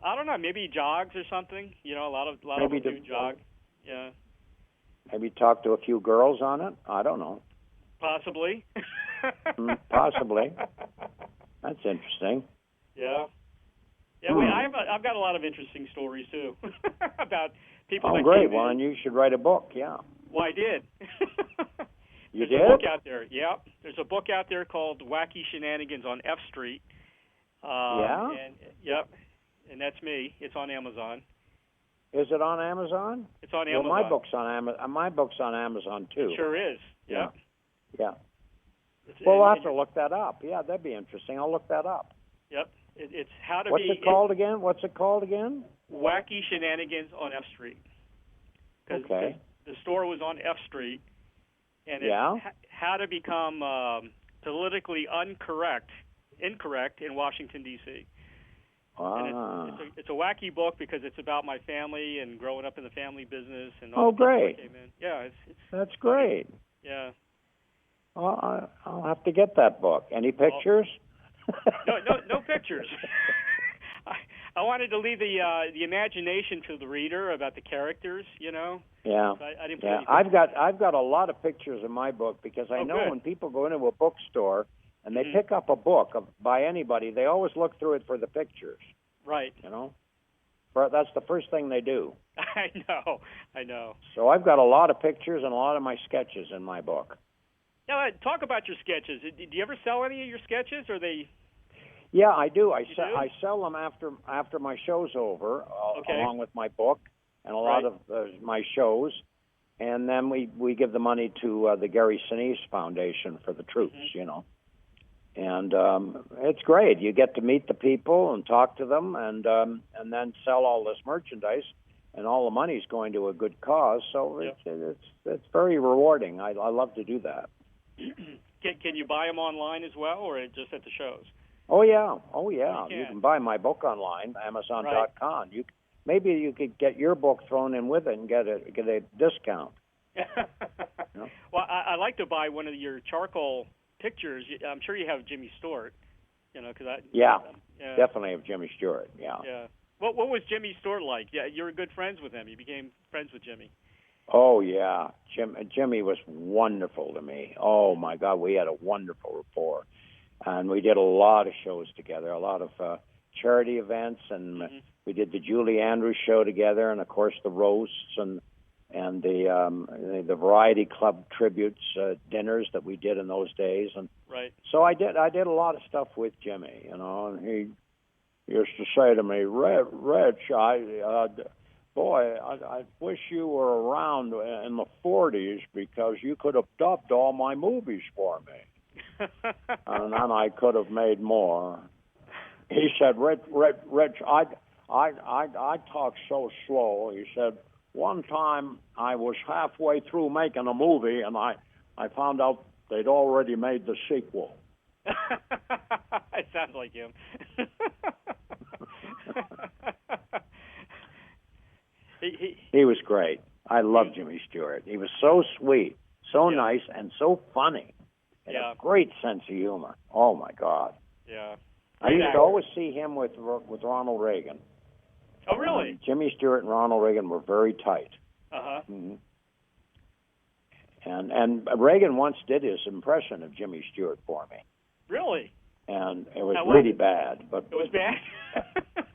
I don't know. Maybe he jogs or something. You know, a lot of them do jog. Yeah. Maybe talk to a few girls on it. I don't know. Possibly. Possibly. That's interesting. Yeah. Yeah. I've got a lot of interesting stories too about people. Oh, great. Well, and you should write a book. Yeah. Well, I did. You There's did? a book out there. Yeah. There's a book out there called Wacky Shenanigans on F Street. Yeah? And that's me. It's on Amazon. Is it on Amazon? It's on Amazon. Well, my book's on Amazon too. It sure is. Yeah. Yeah. Well, I'll have to look that up. Yeah, that'd be interesting. I'll look that up. Yep. It's how to What's be... it called again? What's it called again? Wacky Shenanigans on F Street. Okay. The store was on F Street. And it's how to become politically incorrect in Washington, D.C. And it's a wacky book because it's about my family and growing up in the family business. And all the great. that came in. Yeah, that's great. Yeah. Well, I'll have to get that book. Any pictures? No pictures. I wanted to leave the imagination to the reader about the characters, you know. Yeah. So I didn't put any I've got a lot of pictures in my book because I know when people go into a bookstore and they pick up a book by anybody, they always look through it for the pictures. Right. You know. That's the first thing they do. I know. So I've got a lot of pictures and a lot of my sketches in my book. Now, talk about your sketches. Do you ever sell any of your sketches, or they? Yeah, I do. I sell them after my show's over, along with my book and a lot of my shows, and then we give the money to the Gary Sinise Foundation for the troops. You know, and it's great. You get to meet the people and talk to them, and then sell all this merchandise, and all the money's going to a good cause. So it's very rewarding. I love to do that. Can you buy them online as well, or just at the shows? Oh yeah. You can buy my book online, Amazon.com. Maybe you could get your book thrown in with it and get a discount. Well, I like to buy one of your charcoal pictures. I'm sure you have Jimmy Stewart. You know, because definitely have Jimmy Stewart. Yeah. Yeah. What was Jimmy Stewart like? Yeah, you were good friends with him. You became friends with Jimmy. Oh, yeah. Jimmy was wonderful to me. Oh, my God, we had a wonderful rapport. And we did a lot of shows together, a lot of charity events, and we did the Julie Andrews show together, and, of course, the roasts and the Variety Club tributes dinners that we did in those days. And so I did a lot of stuff with Jimmy, you know, and he used to say to me, Rich, Boy, I wish you were around in the 40s because you could have dubbed all my movies for me. And then I could have made more. He said, Rich, I talk so slow. He said, one time I was halfway through making a movie and I found out they'd already made the sequel. It sounds like him. He was great. I love Jimmy Stewart. He was so sweet, so nice, and so funny. He had a great sense of humor. Oh, my God. Yeah. I used to always see him with Ronald Reagan. Oh, really? Jimmy Stewart and Ronald Reagan were very tight. Uh-huh. Mm-hmm. And Reagan once did his impression of Jimmy Stewart for me. Really? And it was really bad. But it was bad?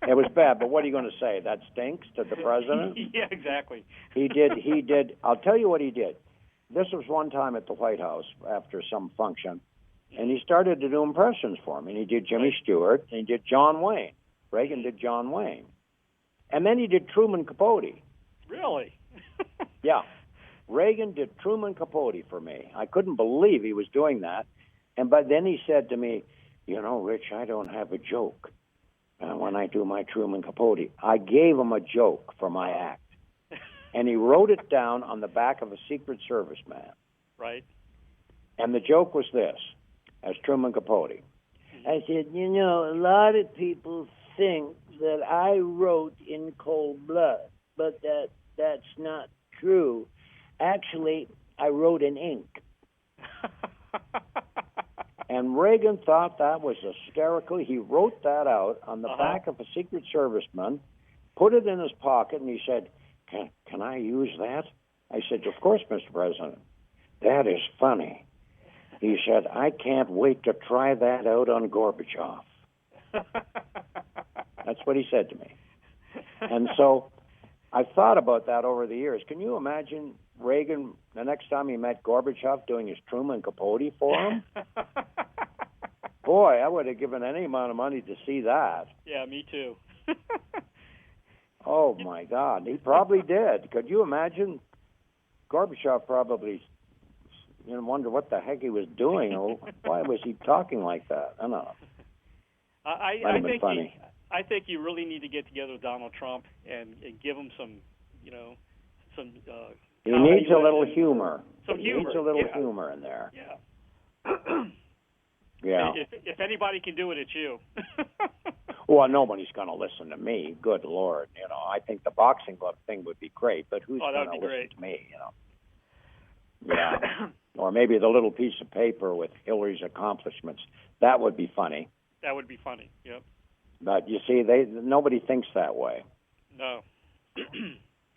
It was bad, but what are you going to say? That stinks to the president? Yeah, exactly. He did. I'll tell you what he did. This was one time at the White House after some function, and he started to do impressions for me. And he did Jimmy Stewart, and he did John Wayne. Reagan did John Wayne. And then he did Truman Capote. Really? Yeah. Reagan did Truman Capote for me. I couldn't believe he was doing that. But then he said to me, you know, Rich, I don't have a joke when I do my Truman Capote. I gave him a joke for my act. And he wrote it down on the back of a Secret Service man. Right. And the joke was this, as Truman Capote. I said, you know, a lot of people think that I wrote in cold blood, but that's not true. Actually, I wrote in ink. And Reagan thought that was hysterical. He wrote that out on the back of a Secret Serviceman, put it in his pocket, and he said, can I use that? I said, of course, Mr. President. That is funny. He said, I can't wait to try that out on Gorbachev. That's what he said to me. And so I've thought about that over the years. Can you imagine Reagan, the next time he met Gorbachev, doing his Truman Capote for him? Boy, I would have given any amount of money to see that. Yeah, me too. Oh, my God. He probably did. Could you imagine? Gorbachev probably wonder what the heck he was doing. Why was he talking like that? I don't know. I think you really need to get together with Donald Trump and give him some, some. He needs a little humor. He needs a little humor in there. Yeah. Yeah. If anybody can do it, it's you. Well, nobody's going to listen to me. Good Lord. I think the boxing glove thing would be great, but who's going to listen to me, Yeah. Or maybe the little piece of paper with Hillary's accomplishments. That would be funny. That would be funny, yep. But you see, nobody thinks that way. No.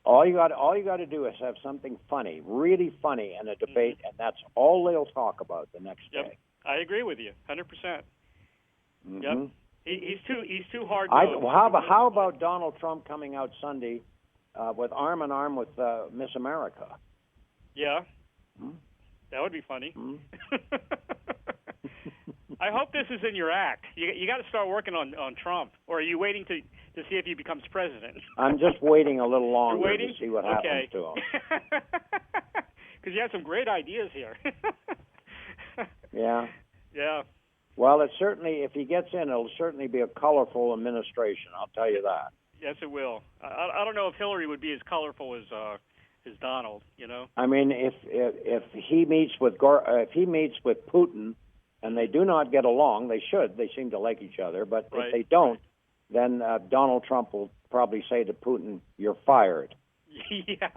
All you got to do is have something funny, really funny, in a debate, and that's all they'll talk about the next day. I agree with you, 100%. Mm-hmm. Yep. He's too hard. How about Donald Trump coming out Sunday with arm in arm with Miss America? Yeah, that would be funny. I hope this is in your act. You got to start working on Trump, or are you waiting to see if he becomes president? I'm just waiting a little longer to see what happens to him. Because you have some great ideas here. Yeah. Yeah. Well, if he gets in, it'll certainly be a colorful administration. I'll tell you that. Yes, it will. I don't know if Hillary would be as colorful as Donald. I mean, if he meets with Putin, and they do not get along, they should. They seem to like each other. But if they don't, then Donald Trump will probably say to Putin, "You're fired." Yeah.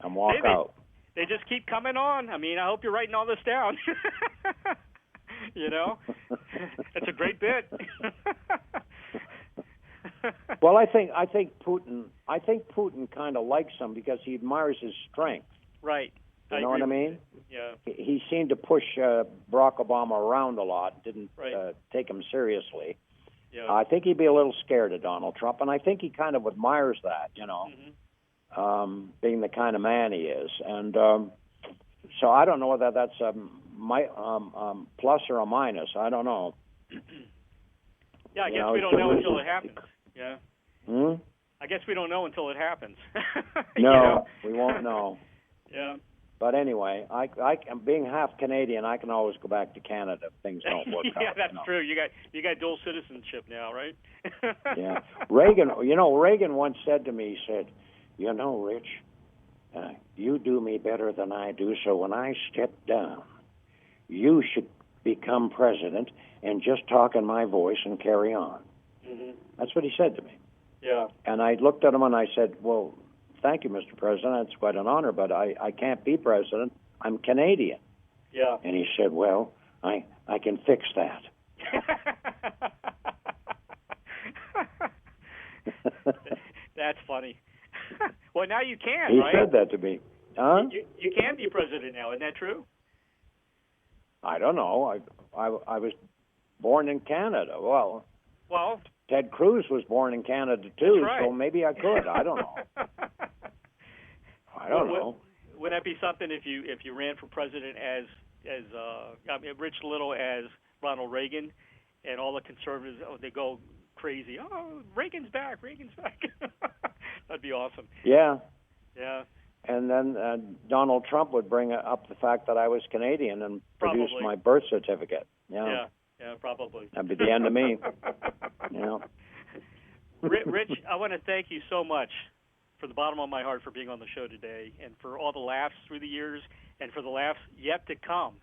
And walk out. They just keep coming on. I mean, I hope you're writing all this down. It's a great bit. Well, I think Putin kind of likes him because he admires his strength. Right. You know what I mean? Yeah. He seemed to push Barack Obama around a lot, didn't take him seriously. Yeah. I think he'd be a little scared of Donald Trump, and I think he kind of admires that, being the kind of man he is. And so I don't know whether that's a plus or a minus. I don't know. Yeah, I guess we don't know until it happens. Yeah. I guess we don't know until it happens. No, we won't know. Yeah. But anyway, I being half Canadian, I can always go back to Canada if things don't work out. Yeah, that's true. You got dual citizenship now, right? Yeah. Reagan once said to me, he said, Rich, you do me better than I do, so when I step down, you should become president and just talk in my voice and carry on. Mm-hmm. That's what he said to me. Yeah. And I looked at him and I said, well, thank you, Mr. President. It's quite an honor, but I can't be president. I'm Canadian. Yeah. And he said, well, I can fix that. That's funny. Well, now you can, he right? said that to me. Huh? You can be president now, isn't that true? I don't know. I was born in Canada. Well, Ted Cruz was born in Canada too, that's right. So maybe I could. I don't know. I don't know. Would that be something if you ran for president as Rich Little as Ronald Reagan, and all the conservatives they go crazy? Oh, Reagan's back! That'd be awesome. Yeah. Yeah. And then Donald Trump would bring up the fact that I was Canadian and produce my birth certificate. Yeah, probably. That'd be the end of me. Yeah. Rich, I want to thank you so much from the bottom of my heart for being on the show today, and for all the laughs through the years, and for the laughs yet to come.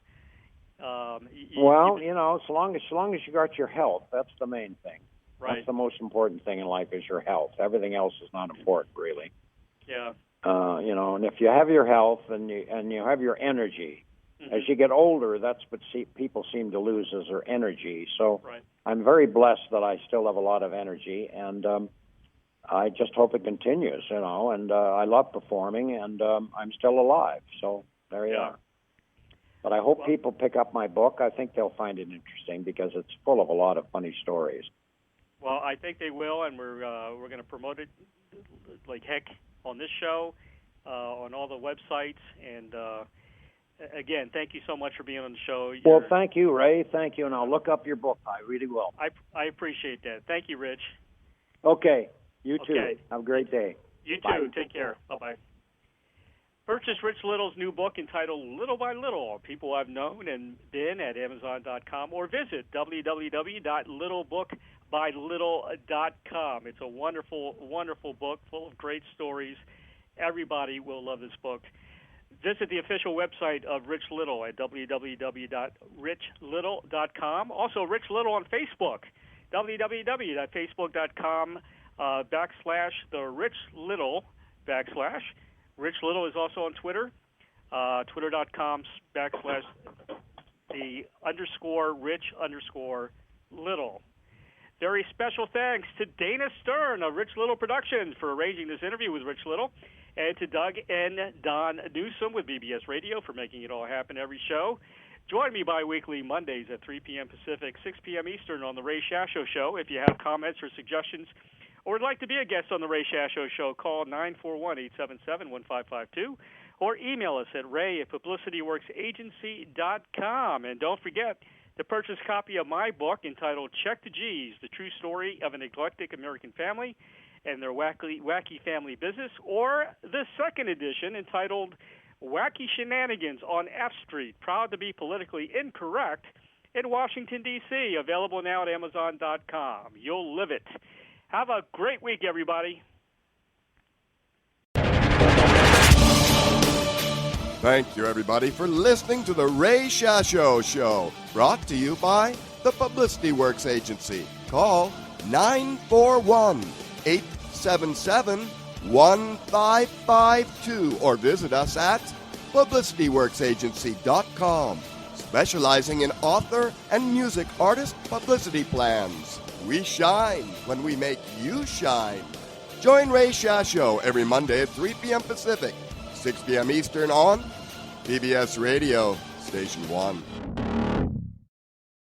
As long as you got your health, that's the main thing. Right. That's the most important thing in life is your health. Everything else is not important, really. Yeah. And if you have your health and you have your energy, as you get older, that's what people seem to lose is their energy. So I'm very blessed that I still have a lot of energy, and I just hope it continues, and I love performing, and I'm still alive. So there you are. But I hope people pick up my book. I think they'll find it interesting because it's full of a lot of funny stories. Well, I think they will, and we're going to promote it like heck on this show, on all the websites, and again, thank you so much for being on the show. Well, thank you, Ray. Thank you, and I'll look up your book. I really will. I appreciate that. Thank you, Rich. Okay. You too. Okay. Have a great day. You too. Bye. Take care. Bye-bye. Purchase Rich Little's new book entitled Little by Little, People I've Known and Been at Amazon.com, or visit www.littlebookbylittle.com. It's a wonderful, wonderful book full of great stories. Everybody will love this book. Visit the official website of Rich Little at www.richlittle.com. Also, Rich Little on Facebook, www.facebook.com/the Rich Little / Rich Little is also on Twitter, twitter.com/the_Rich_Little. Very special thanks to Dana Stern of Rich Little Productions for arranging this interview with Rich Little, and to Doug and Don Newsom with BBS Radio for making it all happen every show. Join me bi-weekly Mondays at 3 p.m. Pacific, 6 p.m. Eastern on The Ray Shasho Show. If you have comments or suggestions or would like to be a guest on The Ray Shasho Show, call 941-877-1552 or email us at ray@publicityworksagency.com. And don't forget to purchase a copy of my book entitled Check the G's, The True Story of an Eclectic American Family and Their Wacky Family Business, or the second edition entitled Wacky Shenanigans on F Street, Proud to be Politically Incorrect in Washington, D.C., available now at Amazon.com. You'll live it. Have a great week, everybody. Thank you, everybody, for listening to the Ray Shasho Show, brought to you by the Publicity Works Agency. Call 941-877-1552 or visit us at publicityworksagency.com, specializing in author and music artist publicity plans. We shine when we make you shine. Join Ray Shasho every Monday at 3 p.m. Pacific, 6 p.m. Eastern on PBS Radio, Station 1.